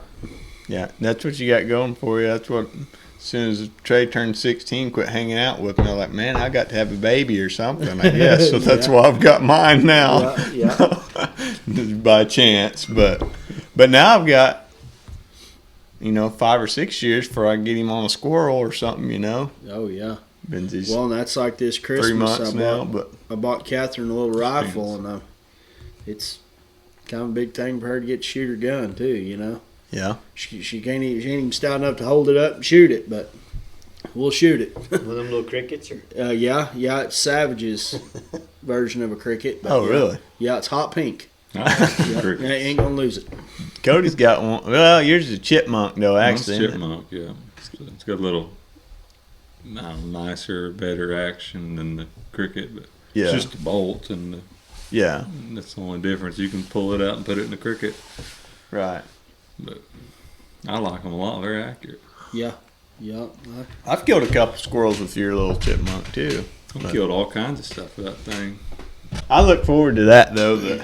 Yeah, that's what you got going for you. That's what. As soon as Trey turned 16, quit hanging out with me. I'm like, man, I got to have a baby or something, I guess. So that's Yeah. why I've got mine now. Yeah. By chance. But now I've got, 5 or 6 years before I can get him on a squirrel or something, Oh, yeah. Benzi's Well, and that's like this 3 Christmas. months now, but I bought Catherine a little rifle, and it's kind of a big thing for her to get to shoot her gun, too, yeah. She ain't even stout enough to hold it up and shoot it, but we'll shoot it. One of them little crickets, or Yeah, it's Savage's version of a cricket. But Oh, really? Yeah, it's hot pink. Ah, Yeah, ain't gonna lose it. Cody's got one. Well, yours is a chipmunk, though, Mine's actually. isn't it? chipmunk, yeah. It's got a little nicer, better action than the cricket, but Yeah. it's just a bolt, and Yeah, that's the only difference. You can pull it out and put it in the cricket, right. but I like them a lot. They're accurate. Yeah. I've killed a couple squirrels with your little chipmunk, too. I've killed all kinds of stuff with that thing. I look forward to that, though,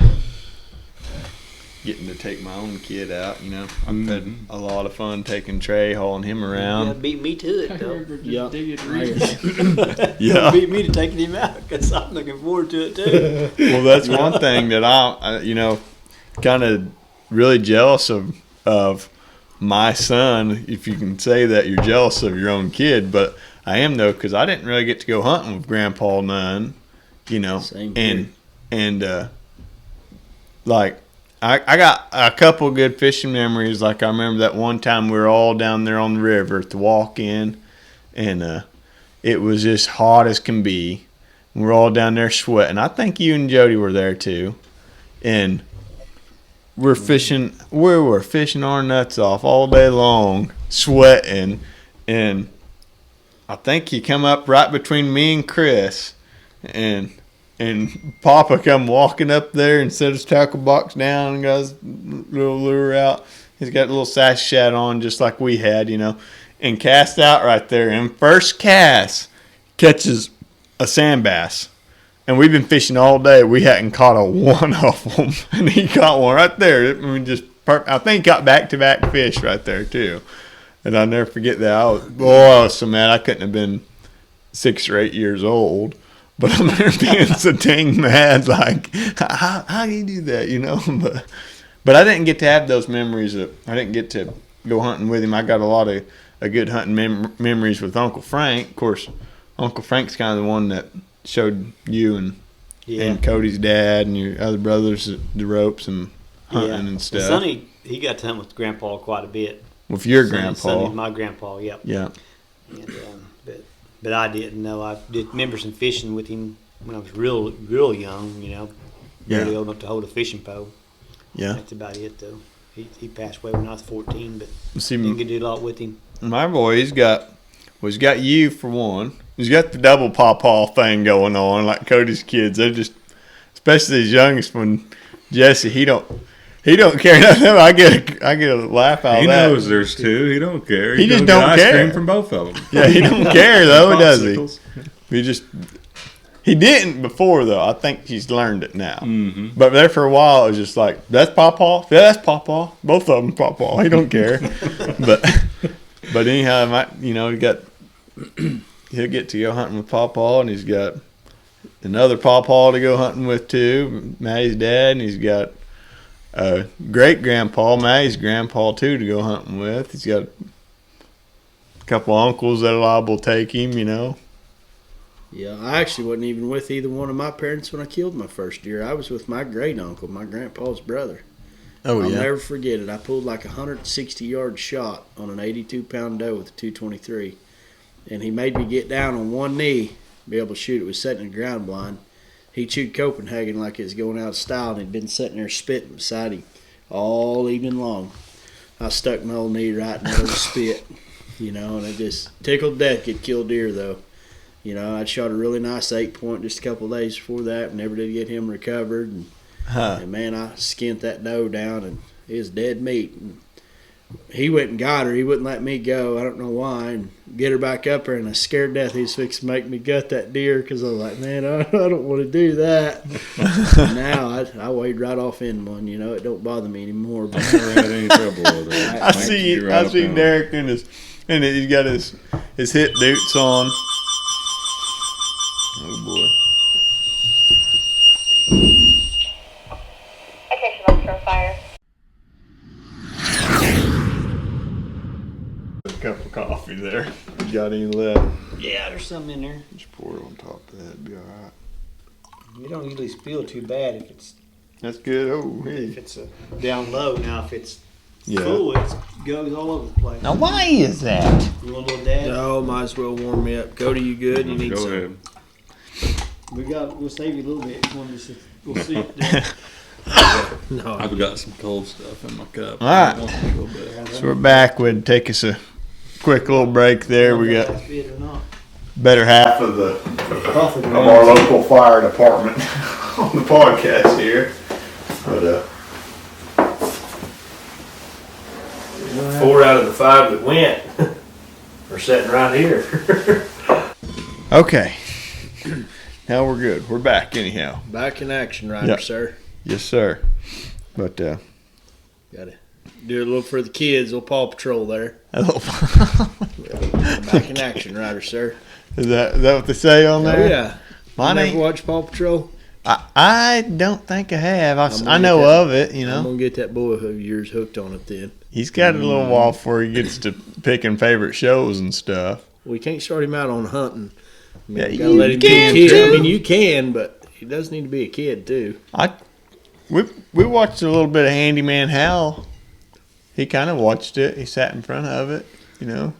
getting to take my own kid out, I've had a lot of fun taking Trey, hauling him yeah, around. beat me to it though. Yeah. Yeah. Beat me to taking him out because I'm looking forward to it too. Well, that's one thing that I kind of really jealous of my son, if you can say that you're jealous of your own kid, but I am, though, because I didn't really get to go hunting with Grandpa none, Same here. and like I got a couple good fishing memories. Like I remember that one time we were all down there on the river at the walk-in, and it was just hot as can be. We're all down there sweating. I think you and Jody were there too, and we were fishing our nuts off all day long, sweating, and I think he come up right between me and Chris, and Papa come walking up there and set his tackle box down and got his little lure out. He's got a little sash shat on just like we had, and cast out right there. And first cast catches a sand bass. And we've been fishing all day. We hadn't caught a one of them. And he caught one right there. I think he got back-to-back fish right there, too. And I'll never forget that. I was so mad. I couldn't have been 6 or 8 years old. But I remember being so dang mad, like, how do you do that, But I didn't get to have those memories. I didn't get to go hunting with him. I got a lot of good hunting memories with Uncle Frank. Of course, Uncle Frank's kind of the one that showed you and Cody's dad and your other brothers the ropes and hunting and stuff. Sonny, he got to hunt with Grandpa quite a bit. With your Sonny's grandpa. my grandpa, yep. Yeah. And, but I didn't know. I did remember some fishing with him when I was real young, barely old enough to hold a fishing pole. Yeah. That's about it, though. He passed away when I was 14, but See, didn't get to do a lot with him. my boy, he's got you for one. He's got the double pawpaw thing going on, like Cody's kids. They're just, especially his youngest one, Jesse. He don't care nothing. I get a laugh out He of that. knows there's two. He don't care. He just go get don't ice care. cream from both of them. Yeah, he don't care though, does he? Popsicles. He didn't before though. I think he's learned it now. Mm-hmm. But there for a while, it was just like, that's pawpaw. Yeah, that's pawpaw. Both of them pawpaw. He don't care. but anyhow, he'll get to go hunting with pawpaw, and he's got another pawpaw to go hunting with too, Maddie's dad, and he's got great grandpa, Maddie's grandpa too, to go hunting with. He's got a couple uncles that are liable to take him, Yeah, I actually wasn't even with either one of my parents when I killed my first deer. I was with my great uncle, my grandpa's brother. Oh, I'll yeah. never forget it. I pulled like a 160-yard shot on an 82-pound doe with a 223, and he made me get down on one knee, be able to shoot it. Was setting in the ground blind. He chewed Copenhagen like it was going out of style, and he'd been sitting there spitting beside him all evening long. I stuck my old knee right in the middle of the spit, and it just tickled death. Get killed deer though. I'd shot a really nice 8-point just a couple of days before that, and never did get him recovered. And man, I skinned that doe down, and it was dead meat. And he went and got her. He wouldn't let me go. I don't know why. And get her back up there, and I scared death. He was fixing to make me gut that deer because I was like, man, I don't want to do that. Now I wade right off in one. It don't bother me anymore. But Never had any trouble with it. I see Derrick and he's got his hip boots on. Oh boy. Attention, Foxtrot fire. A cup of coffee there. You got any left? Yeah, there's some in there. Just pour it on top of that. It'd be all right. You don't usually spill too bad if it's That's good. Oh, hey. down low. Now if it's Yeah. full, it goes all over the place. Now, why is that? You want a little dad? No, might as well warm me up. Cody, you good? You need Go some? ahead. We'll save you a little bit. We'll see. No. I've got some cold stuff in my cup. All right. I want a little bit. So we're back. We'd take us a quick little break there. We got better half of our local fire department on the podcast here. But 4 out of the 5 that went are sitting right here. okay. Now we're good. We're back anyhow. Back in action, Ryder, Yep. sir. Yes, sir. But Gotta do a little for the kids. Little Paw Patrol there. Back in action, Ryder, sir. is that what they say on there? Oh yeah. Mine Never ain't. watched Paw Patrol. I don't think I have. I'm I gonna know get that. of it. I'm gonna get that boy of yours hooked on it then. He's got a little while before he gets to picking favorite shows and stuff. We can't start him out on hunting. Yeah, You gotta let him be a kid. I mean, you can, but he does need to be a kid too. We watched a little bit of Handyman Hal. He kind of watched it. He sat in front of it. Yeah.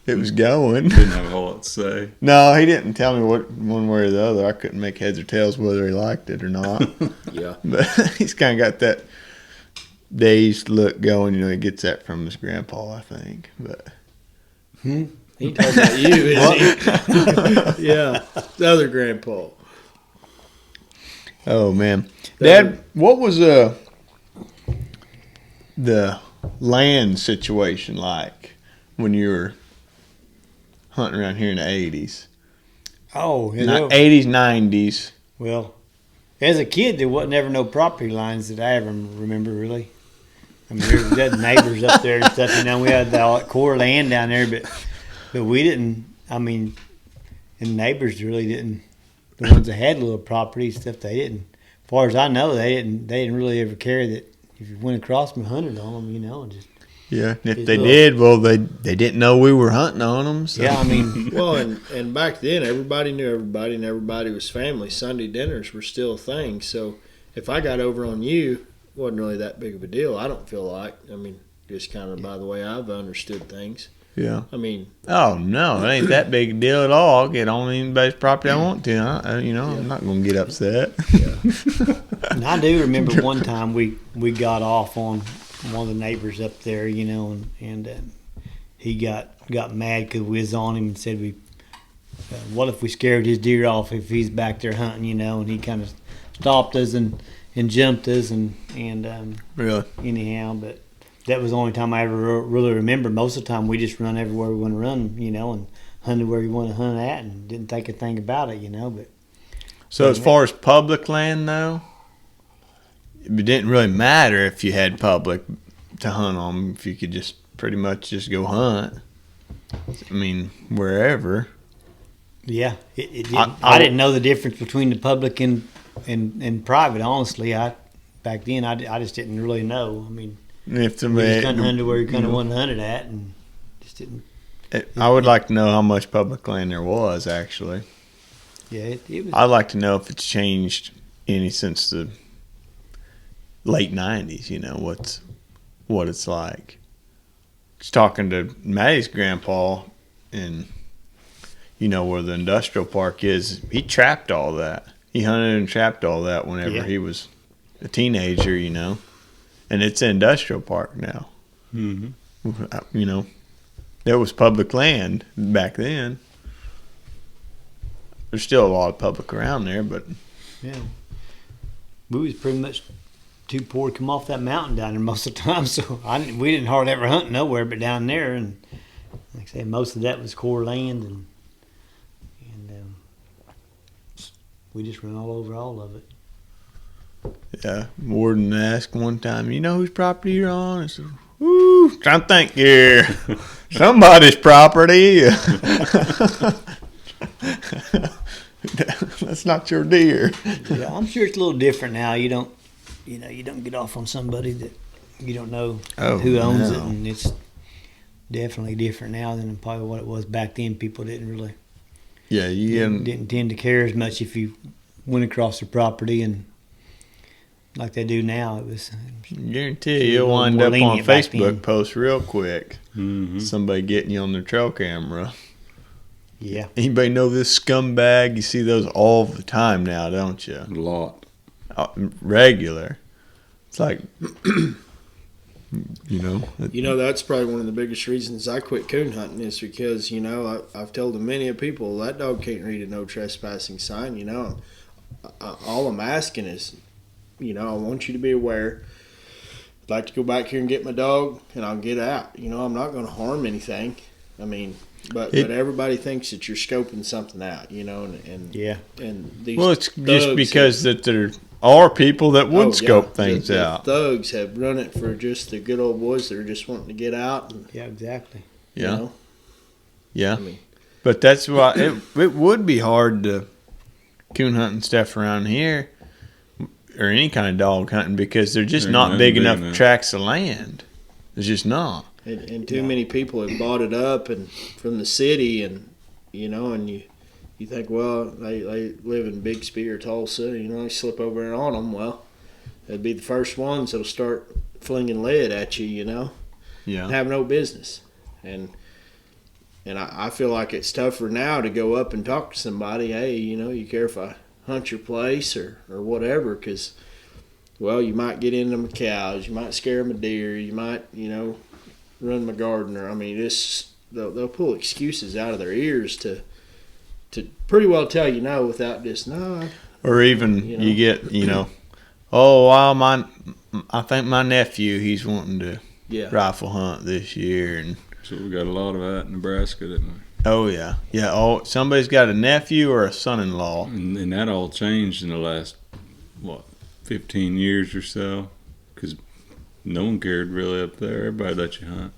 It was going. Didn't have a whole lot to say. No, he didn't tell me what one way or the other. I couldn't make heads or tails whether he liked it or not. Yeah. But he's kind of got that dazed look going. He gets that from his grandpa, I think. But He talking about you, is he? Yeah. The other grandpa. oh man, Dad, what was the land situation like when you were hunting around here in the 80s? Oh, Not 80s, 90s. well, as a kid, there wasn't ever no property lines that I ever remember, really. I mean, there was neighbors up there and stuff. We had that core land down there, but we didn't. I mean, and neighbors really didn't. The ones that had little property stuff, they didn't. As far as I know, they didn't really ever care that if you went across them, hunted on them, and just. Yeah, and if These they little- did, well, they didn't know we were hunting on them. So. Yeah, I mean, Well, and back then, everybody knew everybody, and everybody was family. Sunday dinners were still a thing. So if I got over on you, it wasn't really that big of a deal. I don't feel like. I mean, just kind of by the way I've understood things. Yeah. I mean, Oh no, it ain't that big a deal at all. I'll get on anybody's property I want to. I'm not gonna get upset. and I do remember one time we got off on one of the neighbors up there, and he got mad because we was on him and said what if we scared his deer off if he's back there hunting, and he kind of stopped us and jumped us and Really? anyhow, but that was the only time I ever really remember. Most of the time we just run everywhere we want to run, and hunted where we want to hunt at and didn't think a thing about it, but. So as far as public land though, it didn't really matter if you had public to hunt on. If you could just pretty much just go hunt. I mean, wherever. Yeah, it didn't, I didn't know the difference between the public and private. Honestly, back then I just didn't really know. I mean, If we just somebody, kind of hunted where you kind of wanted to hunt it at, and just didn't. I would like to know how much public land there was actually. Yeah, it was. I'd like to know if it's changed any since the late '90s. You know what it's like. Just talking to Maddie's grandpa, and you know where the industrial park is. He trapped all that. He hunted and trapped all that whenever he was a teenager. You know, and it's an industrial park now. Mm-hmm. You know, there was public land back then. There's still a lot of public around there, but Yeah. We was pretty much too poor to come off that mountain down there most of the time, so we didn't hardly ever hunt nowhere but down there. And like I say, most of that was core land, and we just run all over all of it. yeah, Warden asked one time, "You know whose property you're on?" I said, "Woo, trying to think here, somebody's property." That's not your deer. Yeah, I'm sure it's a little different now. You don't get off on somebody that you don't know who owns it, and it's definitely different now than probably what it was back then. People didn't really didn't tend to care as much if you went across the property and like they do now. It was Guarantee you'll wind up on lenient back Facebook then. post real quick. Mm-hmm. Somebody getting you on their trail camera. yeah. Anybody know this scumbag? You see those all the time now, don't you? A lot. Regular. It's like, you know. You know, that's probably one of the biggest reasons I quit coon hunting is because, you know, I've told many of people that dog can't read a no trespassing sign, you know. All I'm asking is, you know, I want you to be aware. I'd like to go back here and get my dog, and I'll get out. You know, I'm not going to harm anything. I mean, but everybody thinks that you're scoping something out, you know, and these Well, it's just thugs because that there are people that would scope things the out. Thugs have run it for just the good old boys that are just wanting to get out. And, Yeah, exactly. you Yeah, know, yeah. I mean, But that's why it would be hard to coon hunt and stuff around here, or any kind of dog hunting, because they're just They're not not big big enough enough. tracts of land. There's just not. and too many people have bought it up and from the city, and you know, and you think, well, they live in Bixby or Tulsa, you know, they slip over and on them. Well, they'd be the first ones that'll start flinging lead at you, you know, Yeah. have no business. And I feel like it's tougher now to go up and talk to somebody. Hey, you know, you care if I hunt your place or whatever? Because, well, you might get into my cows, you might scare them a deer, you might, you know, run my gardener. I mean, they'll pull excuses out of their ears to pretty well tell you no without just no. Or even You know? you get, you know, oh, well, I think my nephew, he's wanting to Yeah. rifle hunt this year, and So we got a lot of that in Nebraska, didn't we? oh yeah, yeah. Oh, somebody's got a nephew or a son-in-law. And that all changed in the last, 15 years or so. Because no one cared really up there. Everybody let you hunt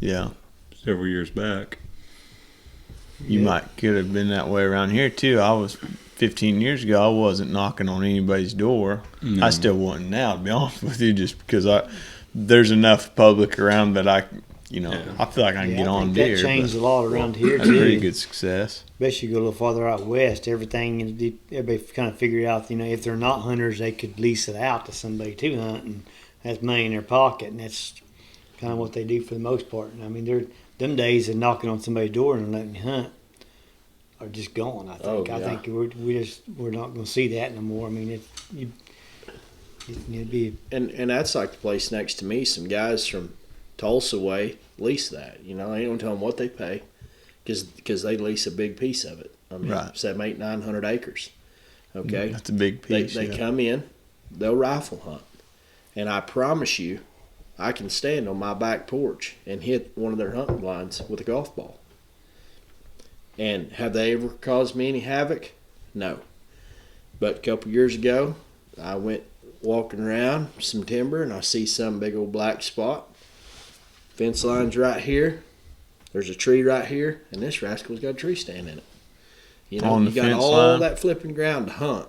Yeah, several years back. you could have been that way around here too. I was 15 years ago. I wasn't knocking on anybody's door. No. I still wouldn't now, to be honest with you, just because there's enough public around that I feel like I can get I on think deer. that changed but a lot around here that's pretty too. good success. Especially go a little farther out west, everybody kind of figured out, you know, if they're not hunters, they could lease it out to somebody to hunt and has money in their pocket, and that's kind of what they do for the most part. And I mean, them days of knocking on somebody's door and letting you hunt are just gone. I think. Oh, I yeah. think we're not going to see that no more. I mean, it'd be And that's like the place next to me. Some guys from Tulsa way lease that. You know, they don't tell them what they pay because they lease a big piece of it. I mean, Right. 700, 800, 900 acres. Okay, That's a big they piece. they yeah. come in, they'll rifle hunt, and I promise you, I can stand on my back porch and hit one of their hunting blinds with a golf ball. And have they ever caused me any havoc? No. But a couple years ago, I went walking around some timber and I see some big old black spot. Fence line's right here. There's a tree right here, and this rascal's got a tree stand in it. You know, On the you got fence all line? that flipping ground to hunt,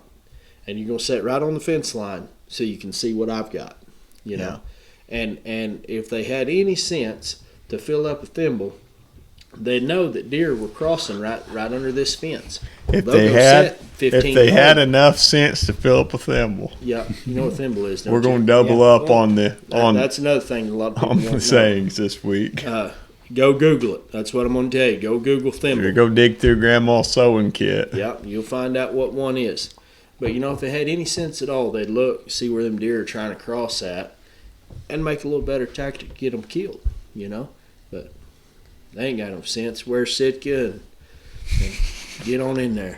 and you're gonna sit right on the fence line so you can see what I've got. You know, and if they had any sense to fill up a thimble, they'd know that deer were crossing right under this fence. If They'll they go had set 15 if they had hole. enough sense to fill up a thimble, Yeah, you know what thimble is, don't we're you? going to double Yeah. up Well, on the that's another thing a lot of people on don't the know. sayings this week. Go Google it. That's what I'm going to tell you. Go Google thimble. Go dig through Grandma's sewing kit. Yeah, you'll find out what one is. But you know, if they had any sense at all, they'd look, see where them deer are trying to cross at, and make a little better tactic to get them killed. You know, but they ain't got no sense. Wear Sitka and get on in there.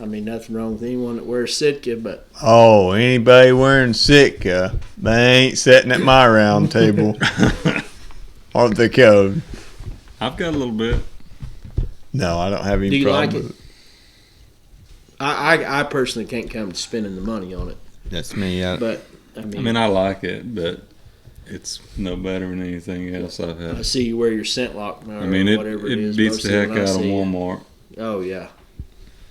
I mean, nothing wrong with anyone that wears Sitka, but Oh, anybody wearing Sitka, they ain't sitting at my round table. Aren't they, Code? I've got a little bit. No, I don't have any Do you problem like with it. I personally can't come to spending the money on it. That's me. But I I mean, I like it, but it's no better than anything else I've I had. see you wear your scent lock or I mean, whatever it it is. beats the mostly heck when I out of see it. Walmart. Oh yeah.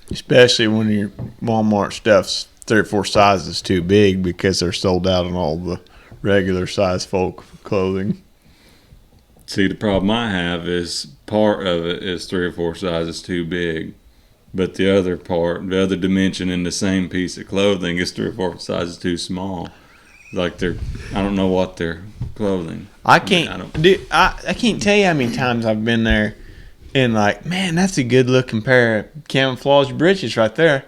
Especially when your Walmart stuff's 3 or 4 sizes too big because they're sold out on all the regular size folk clothing. See, the problem I have is part of it is 3 or 4 sizes too big, but the other part, the other dimension in the same piece of clothing is 3 or 4 sizes too small. Like I don't know what they're clothing. I mean, can't, dude. I can't tell you how many times I've been there, and like, man, that's a good looking pair of camouflage breeches right there,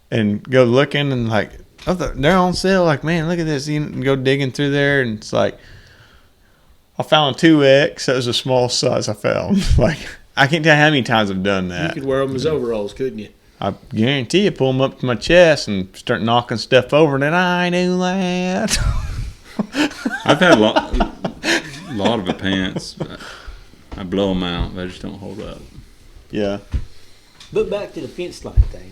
and go looking and like, oh, they're on sale. Like, man, look at this. You can go digging through there, and it's like, I found a 2X. That was the smallest size I found. Like, I can't tell you how many times I've done You that. could wear them as overalls, couldn't you? I guarantee you, pull them up to my chest and start knocking stuff over, and then I do that. I've had a lot of the pants. I blow them out. They just don't hold up. Yeah. But back to the fence line thing.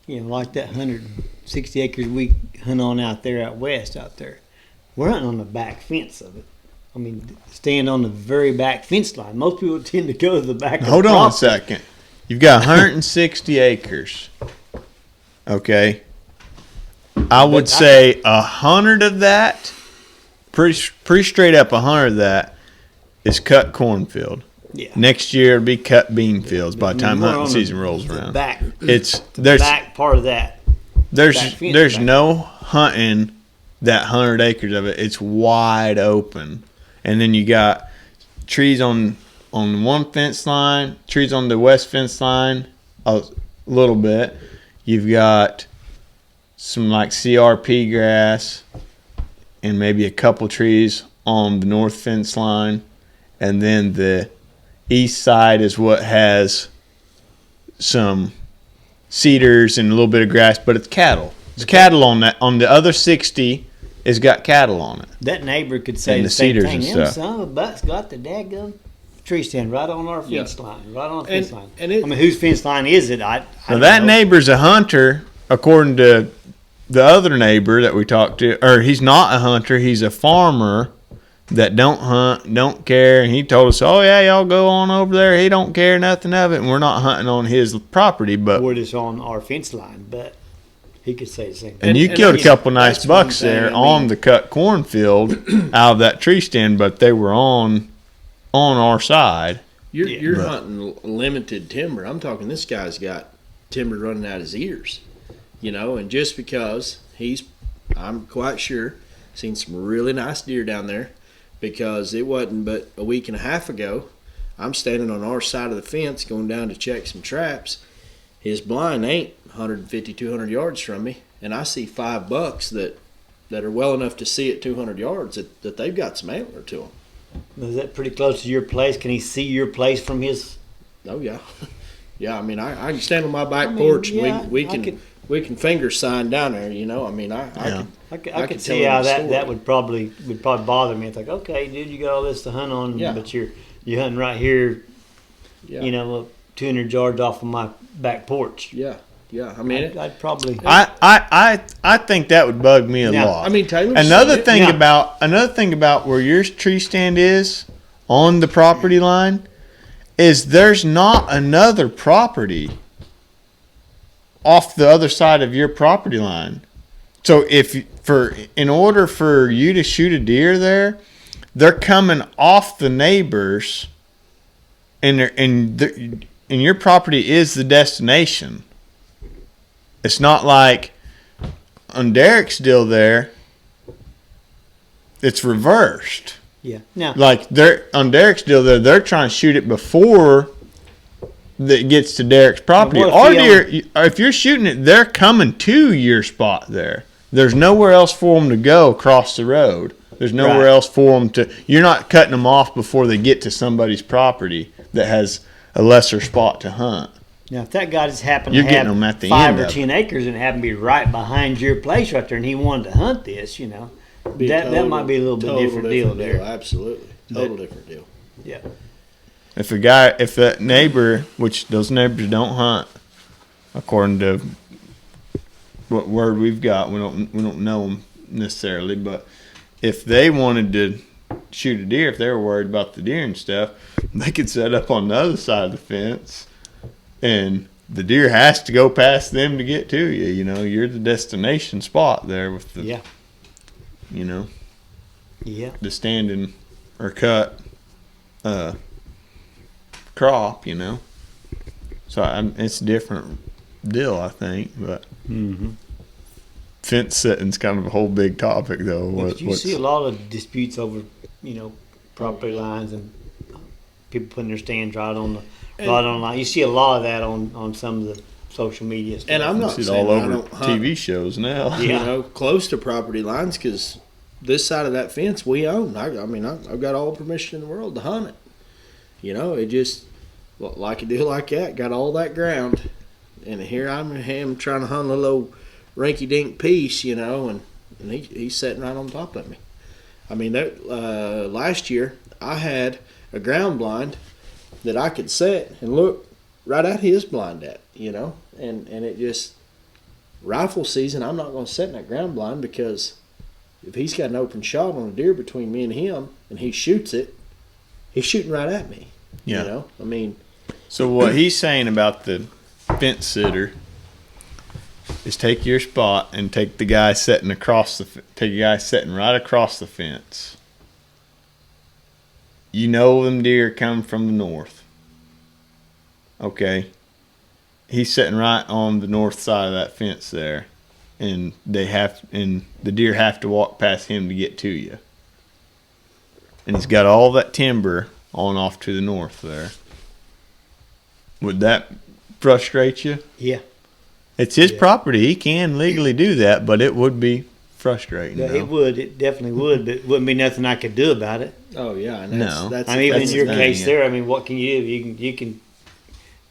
You know, like that 160 acres we hunt on out there out west out there. We're hunting on the back fence of it. I mean, stand on the very back fence line. Most people tend to go to the back. Hold of the on a property. second. You've got 160 acres. Okay. I would say 100 of that, pretty straight up 100 of that, is cut cornfield. Yeah. Next year it'll be cut bean fields by the time We're hunting on season rolls the around. Back, It's the there's back part of that. there's back fence there's back no hunting that 100 acres of it. It's wide open, and then you got trees on one fence line, trees on the west fence line a little bit. You've got some like CRP grass and maybe a couple trees on the north fence line, and then the east side is what has some cedars and a little bit of grass, but it's cattle. It's cattle on that. On the other 60, it's got cattle on it. That neighbor could say And the the same cedars thing. and Them stuff. son of a butt's got the daggum tree stand right on our fence line, right on the fence line. and it- I mean, whose fence line is it? I Now don't that know. neighbor's a hunter, according to the other neighbor that we talked to. Or he's not a hunter; he's a farmer that don't hunt, don't care. And he told us, "Oh yeah, y'all go on over there. He don't care nothing of it." And we're not hunting on his property, but We're just on our fence line, but he could say the same thing. and you and killed a that's- couple nice that's one bucks thing, there I on mean- the cut cornfield out of that tree stand, but they were on our side. You're But- hunting limited timber. I'm talking this guy's got timber running out his ears, you know, and just because I'm quite sure, seen some really nice deer down there because it wasn't but a week and a half ago. I'm standing on our side of the fence going down to check some traps. His blind ain't 150, 200 yards from me, and I see 5 bucks that are well enough to see at 200 yards that they've got some antler to them. Is that pretty close to your place? Can he see your place from his? Oh yeah, yeah. I mean, I can stand on my back I mean, porch. yeah, And we I can could- we can finger sign down there. You know, I mean, I Yeah. could I I could could see tell how him a that story. would probably bother me. It's like, okay, dude, you got all this to hunt on, Yeah. but you're hunting right here, yeah, you know, 200 yards off of my back porch. yeah, yeah. I mean, I'd probably. I think that would bug me a Now, lot. I mean, Taylor. another thing Yeah. about where your tree stand is on the property line is there's not another property off the other side of your property line. So in order for you to shoot a deer there, they're coming off the neighbors, and and your property is the destination. It's not like on Derrick's deal there, it's reversed. Yeah. Now, Like they're on Derrick's deal there, they're trying to shoot it before that gets to Derrick's property. Now, what Or if if you're shooting it, they're coming to your spot there. There's nowhere else for them to go across the road. There's nowhere Right. else for them to. You're not cutting them off before they get to somebody's property that has a lesser spot to hunt. now, if that guy just happened You're to getting have them at the 5 end or of 10 acres and happened to be right behind your place right there, and he wanted to hunt this, you know, Be a that might be a little bit total different deal there. Absolutely, total different deal. Yeah. If that neighbor, which those neighbors don't hunt, according to what word we've got, we don't know them necessarily, but if they wanted to shoot a deer, if they were worried about the deer and stuff, they could set up on the other side of the fence, and the deer has to go past them to get to you. You know, you're the destination spot there with the, Yeah. you know, Yeah. the standing or cut crop, you know. So it's a different deal, I think. But fence setting's kind of a whole big topic, though. But you see a lot of disputes over, you know, property lines and people putting their stands right on line. You see a lot of that on some of the social media stuff. And I'm I not see it saying all I over don't hunt, TV shows now. you know, close to property lines, because this side of that fence we own. I mean, I've got all permission in the world to hunt it. You know, it just, like a deal like that, got all that ground, and here I'm him trying to hunt a little rinky-dink piece, you know, and he's sitting right on top of me. I mean, last year I had a ground blind that I could set and look right at his blind at, you know, and it just, rifle season, I'm not going to set in that ground blind, because if he's got an open shot on a deer between me and him and he shoots it, he's shooting right at me. Yeah. You know, I mean, So what he's saying about the fence sitter is take your spot and take the guy sitting right across the fence. You know them deer come from the north. Okay. He's sitting right on the north side of that fence there, and the deer have to walk past him to get to you. And he's got all that timber on off to the north there. Would that frustrate you? Yeah. It's his property. He can legally do that, but it would be frustrating. Yeah, though. it would. It definitely would, but it wouldn't be nothing I could do about it. oh yeah, and No. that's I mean, even that's in your the thing, case yeah. there, I mean, what can you do? You can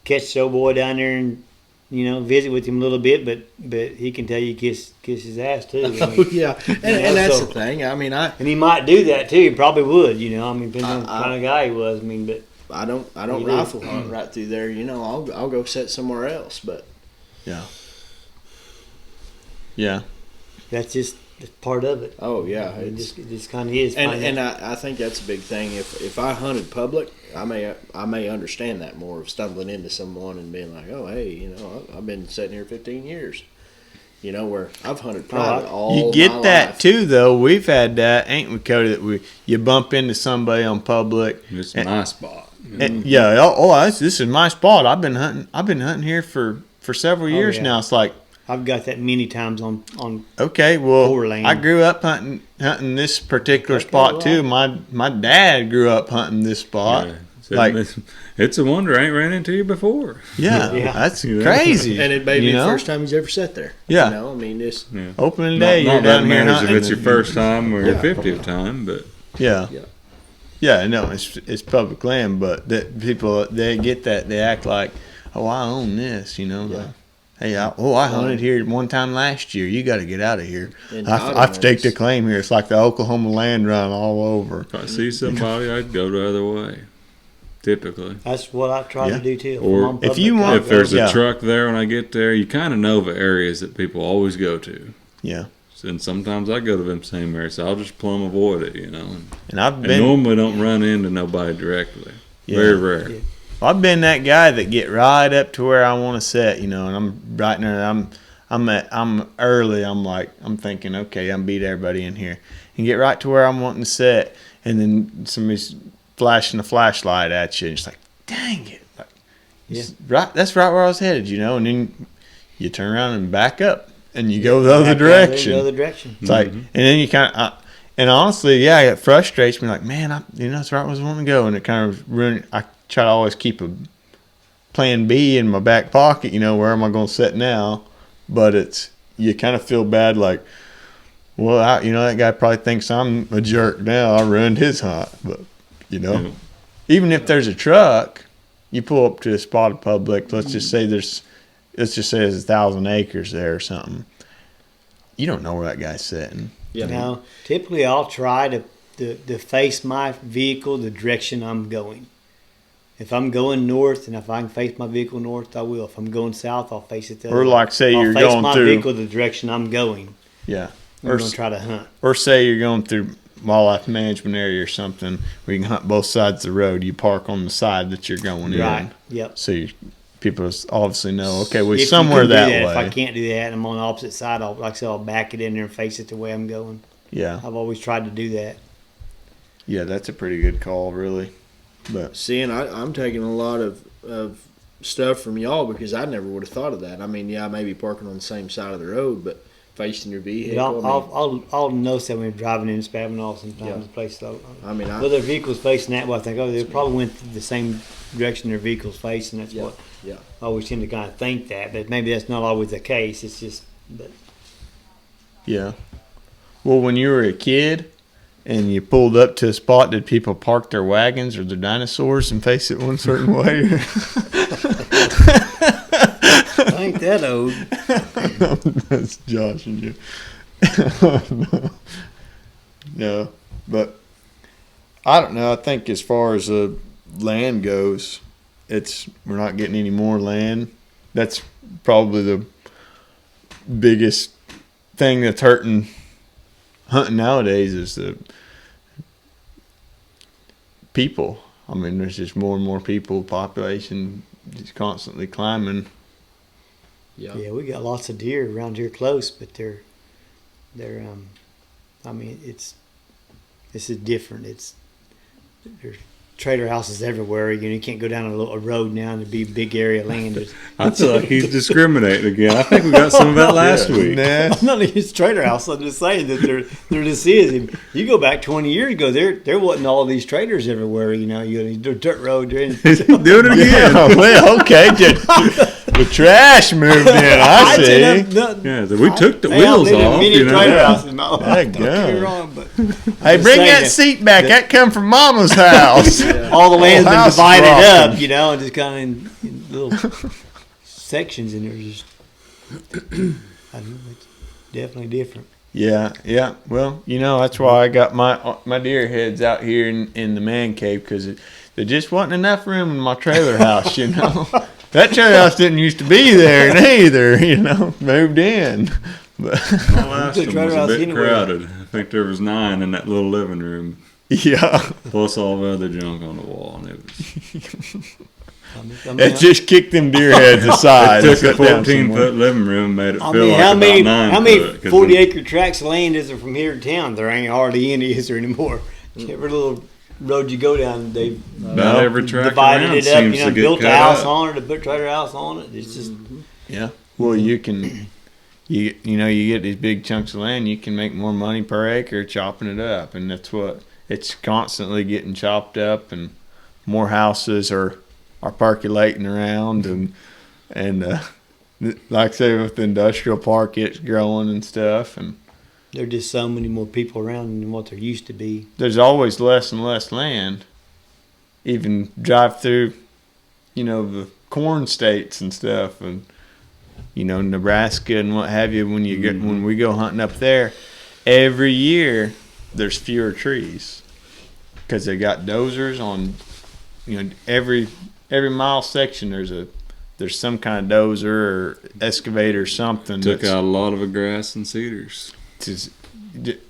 catch the old boy down there and, you know, visit with him a little bit, but he can tell you kiss his ass too. I mean, oh yeah, and that's so- the thing. I mean, I and he might do that too. He probably would, you know. I mean, depending on the kind of guy he was. I mean, but don't You do. rifle hunt right through there. You know, I'll go set somewhere else. But Yeah. that's just part of it. oh yeah, It it's, just kind of is. and I think that's a big thing. If I hunted public, I may understand that more, of stumbling into someone and being like, oh hey, you know, I've been sitting here 15 years. You know, where I've hunted private all You my get that life. too, though. We've had that, ain't we, Cody? That you bump into somebody on public. It's my spot. And, this is my spot. I've been hunting here for several years yeah. now. It's like, I've got that many times on. okay, well, Poor land. I grew up hunting this particular Okay, spot well, too. My dad grew up hunting this spot. Yeah. Like, It's a wonder I ain't ran into you before. yeah, Yeah. that's You know? crazy. And it may be you the know? first time he's ever sat there. Yeah. You know, I mean, just Yeah. Opening day, Not you're that down here matters if hunting. it's your first time or your Yeah. 50th time, but Yeah. Yeah. Yeah, no, it's public land, but that people, they get that, they act like, oh, I own this, you know. Yeah. Like, hey, I hunted here one time last year. You got to get out of here. And I've staked a claim here. It's like the Oklahoma land run all over. if I see somebody, I'd go the other way. Typically, That's what I try Yeah. to do too. Or I'm on if public you want- property. if there's a Yeah. truck there when I get there, you kind of know the areas that people always go to. Yeah, And sometimes I go to them same areas, so I'll just plumb avoid it, you know. and I've And been normally don't run into nobody directly. Yeah. Very rare. Yeah. I've been that guy that get right up to where I want to set, you know, and I'm right there. I'm early. I'm thinking, okay, I'm beat everybody in here, and get right to where I'm wanting to set, and then somebody's flashing a flashlight at you, and it's like, dang it! Like, Yeah. Right, that's right where I was headed, and then you turn around and back up, and you go the other Back out there, direction. The other direction. It's like, and then you kind of, and honestly, yeah, it frustrates me. Like, man, that's right where I was wanting to go, and it kind of ruined. I try to always keep a plan B in my back pocket. Where am I going to sit now? But you kind of feel bad, like, well, that guy probably thinks I'm a jerk now. I ruined his hunt, but even if there's a truck, you pull up to a spot of public. Let's just say there's 1,000 acres there or something. You don't know where that guy's sitting. Yeah. Now, typically I'll try to face my vehicle the direction I'm going. If I'm going north and if I can face my vehicle north, I will. If I'm going south, I'll face it the other Or way. like say I'll you're face going my through. vehicle the direction I'm going. Yeah. I'm Or going to try to hunt. Or say you're going through wildlife management area or something where you can hunt both sides of the road. You park on the side that you're going Right. in. Yep. So people obviously know, okay, we're If you somewhere can do that If way. I can't do that and I'm on the opposite side, I'll back it in there and face it the way I'm going. Yeah. I've always tried to do that. Yeah, that's a pretty good call, really. But Seeing, I'm taking a lot of stuff from y'all because I never would have thought of that. I mean, yeah, maybe parking on the same side of the road, but facing your But vehicle. I'll notice that when you're driving in Spavinal sometimes. Yeah. The place, I their vehicle's facing that way, I think, they probably went the same direction their vehicle's facing. That's what yeah. I always tend to kind of think that, but maybe that's not always the case. It's just, but yeah. Well, when you were a kid and you pulled up to a spot, did people park their wagons or their dinosaurs and face it one certain way? I ain't that old. That's Josh and you. No, but I don't know. I think as far as the land goes, we're not getting any more land. That's probably the biggest thing that's hurting hunting nowadays is the people. I mean, there's just more and more people. Population is constantly climbing. Yeah, we got lots of deer around here close, but they're I mean, this is different. There's trailer houses everywhere. You can't go down a road now and there'd be a big area of land. I feel like he's discriminating again. I think we got some of that last week. Nah. I'm not against trailer house. I'm just saying that there just is. You go back 20 years ago, there wasn't all these trailers everywhere. You go to dirt road. Doing it again. Yeah, well, okay. The trash moved in. I see. Yeah, we took the wheels off. Many trailer houses. No, That don't get me gun. wrong, but Hey, bring saying that seat back. That come from Mama's house. all the land's been house is divided rocking. up, and just kind of in little sections, and there's just I don't know, it's definitely different. Yeah. Well, that's why I got my deer heads out here in the man cave because there just wasn't enough room in my trailer house. That trailer house didn't used to be there neither. Moved in. But My last Took one trailer was a house bit anywhere. crowded. I think there was 9 in that little living room, yeah, plus all the other junk on the wall, and it was. it just kicked them deer heads aside. It took a and sit down 14-foot living room, and made it I feel mean, like how about many 9 how many foot, 'cause 40-acre tracts of land is there from here to town? There ain't hardly any, is there anymore? Every little road you go down, they've about every track divided around it up. seems to get Built a cut house up. on it, put a trailer house on it. It's just Yeah. Well, you can, you get these big chunks of land. You can make more money per acre chopping it up, and that's what it's constantly getting chopped up, and more houses are percolating around, and like I say with the industrial park, it's growing and stuff, and there are just so many more people around than what there used to be. there's always less and less land. Even drive through, the corn states and stuff, and Nebraska and what have you. When we go hunting up there, every year there's fewer trees because they got dozers on. Every mile section there's some kind of dozer or excavator or something. Took out a lot of the grass and cedars.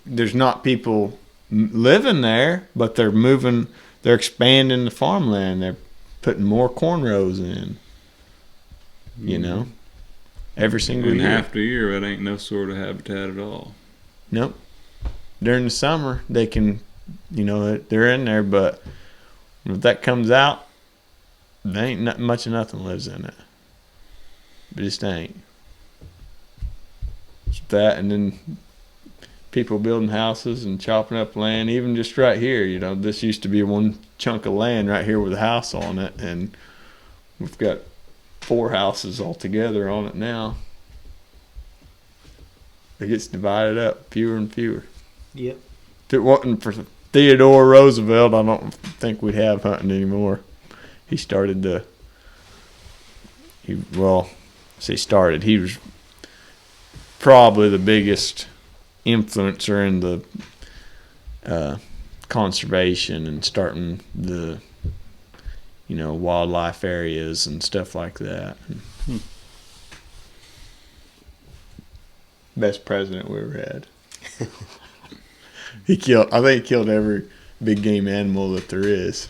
There's not people living there, but they're moving. They're expanding the farmland. They're putting more corn rows in. Every single In year. half the year, it ain't no sort of habitat at all. Nope. During the summer, they can, they're in there, but if that comes out, There ain't not much of nothing lives in it. It just ain't. It's that, and then people building houses and chopping up land, even just right here. You know, this used to be one chunk of land right here with a house on it, and we've got 4 houses altogether on it now. It gets divided up, fewer and fewer. Yep. If it wasn't for Theodore Roosevelt, I don't think we'd have hunting anymore. He started he was probably the biggest influencer in the conservation and starting the, wildlife areas and stuff like that. Best president we ever had. I think he killed every big game animal that there is.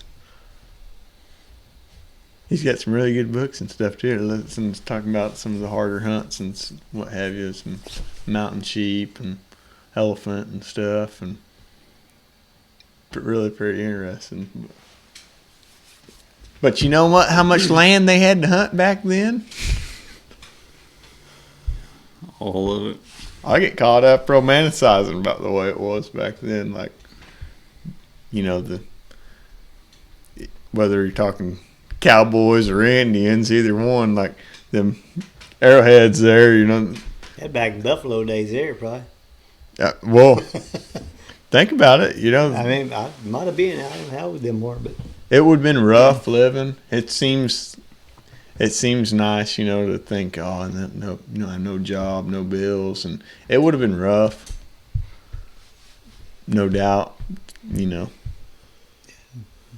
He's got some really good books and stuff too. Some talking about some of the harder hunts and what have you, some mountain sheep and elephant and stuff, and really pretty interesting. But you know what? How much land they had to hunt back then? All of it. I get caught up romanticizing about the way it was back then. Like, whether you're talking cowboys or Indians, either one, like them arrowheads there, That back in Buffalo days there, probably. Well, think about it, I mean, I might have been. I don't know how them were, but it would have been rough living. It seems nice, to think, no job, no bills, and it would have been rough, no doubt,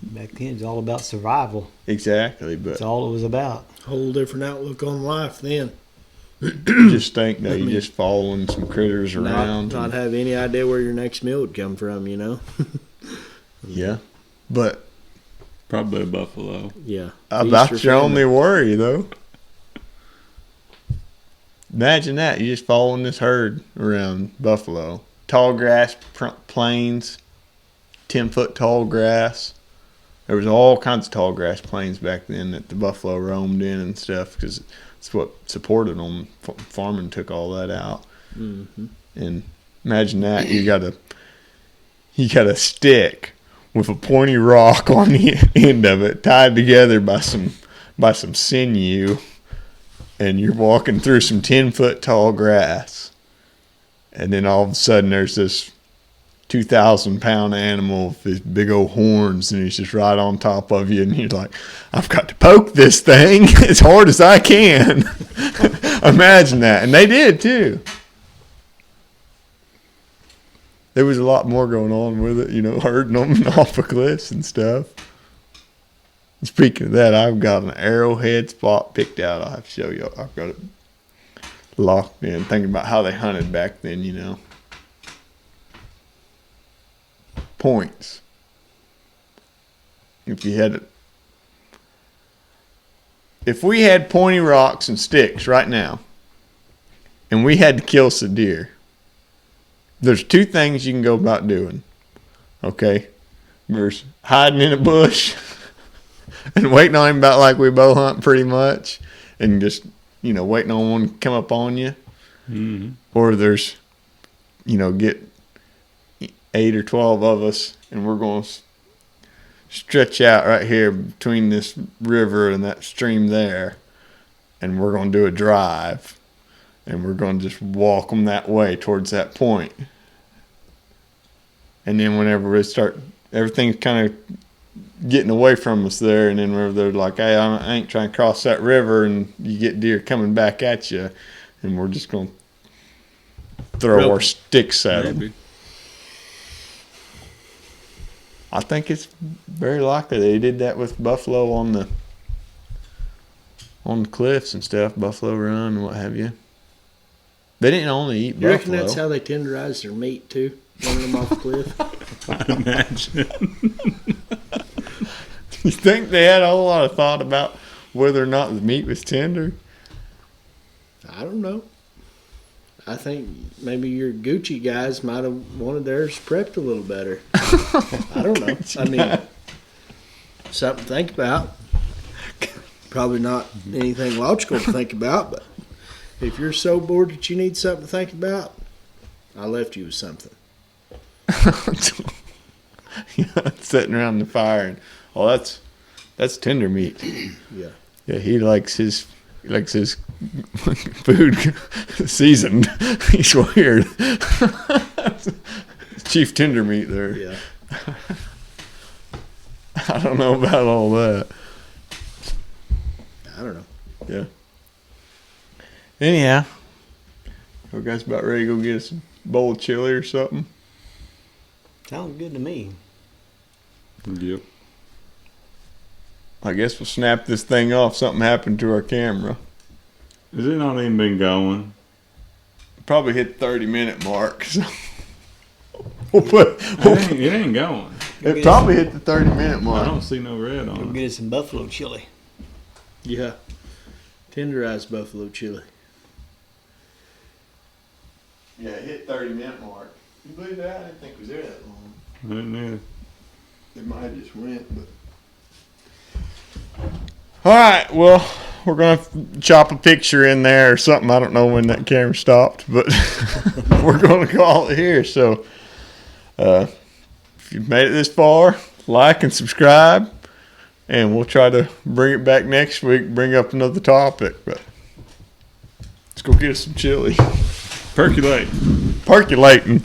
back then it was all about survival. Exactly, but That's all it was about. Whole different outlook on life then. just think that you're just following some critters around. Not have any idea where your next meal would come from, Yeah, but Probably a buffalo. Yeah. that's your only worry, though. Imagine that. You're just following this herd around buffalo. Tall grass plains, 10-foot tall grass. There was all kinds of tall grass plains back then that the buffalo roamed in and stuff because it's what supported them. Farming took all that out. Mm-hmm. And imagine that. You got a stick with a pointy rock on the end of it, tied together by some sinew, and you're walking through some 10-foot tall grass, and then all of a sudden there's this 2,000-pound animal with these big old horns, and he's just right on top of you, and you're like, I've got to poke this thing as hard as I can. Imagine that. And they did too. There was a lot more going on with it, herding them off of cliffs and stuff. Speaking of that, I've got an arrowhead spot picked out. I'll have to show you. I've got it locked in. Thinking about how they hunted back then, Points. If we had pointy rocks and sticks right now, and we had to kill some deer, there's 2 things you can go about doing. Okay? There's hiding in a bush and waiting on him about like we bow hunt pretty much, and just, waiting on one to come up on you. Mm-hmm. Or there's, get 8 or 12 of us, and we're going to stretch out right here between this river and that stream there, and we're going to do a drive, and we're going to just walk them that way towards that point. And then whenever we start, everything's kind of getting away from us there, and then whenever they're like, hey, I ain't trying to cross that river, and you get deer coming back at you, and we're just going to throw our sticks at them. I think it's very likely they did that with buffalo on the cliffs and stuff, Buffalo Run and what have you. They didn't only eat You reckon buffalo. that's how they tenderize their meat too? Running them off a cliff? I imagine. You think they had a whole lot of thought about whether or not the meat was tender? I don't know. I think maybe your Gucci guys might have wanted theirs prepped a little better. I don't know. I mean, something to think about. Probably not anything logical to think about, but if you're so bored that you need something to think about, I left you with something. Sitting around the fire, and that's tender meat. Yeah. Yeah, he likes his food seasoned. He's weird. Chief tender meat there. Yeah. I don't know about all that. I don't know. Yeah. Anyhow, you guys about ready to go get us a bowl of chili or something? Sounds good to me. Yep. I guess we'll snap this thing off. Something happened to our camera. Has it not even been going? Probably hit 30-minute mark. So It ain't going. it probably hit the 30-minute I mark. don't see no red Go on it. get us some buffalo chili. Yeah. Tenderized buffalo chili. Yeah, it hit 30-minute mark. You believe that? I didn't think it was there that long. I didn't either. It might have just went, but. All right, well, we're gonna chop a picture in there or something. I don't know when that camera stopped, but we're gonna call it here. So, if you've made it this far, like and subscribe, and we'll try to bring it back next week. Bring up another topic, but let's go get us some chili. Percolate. Percolating.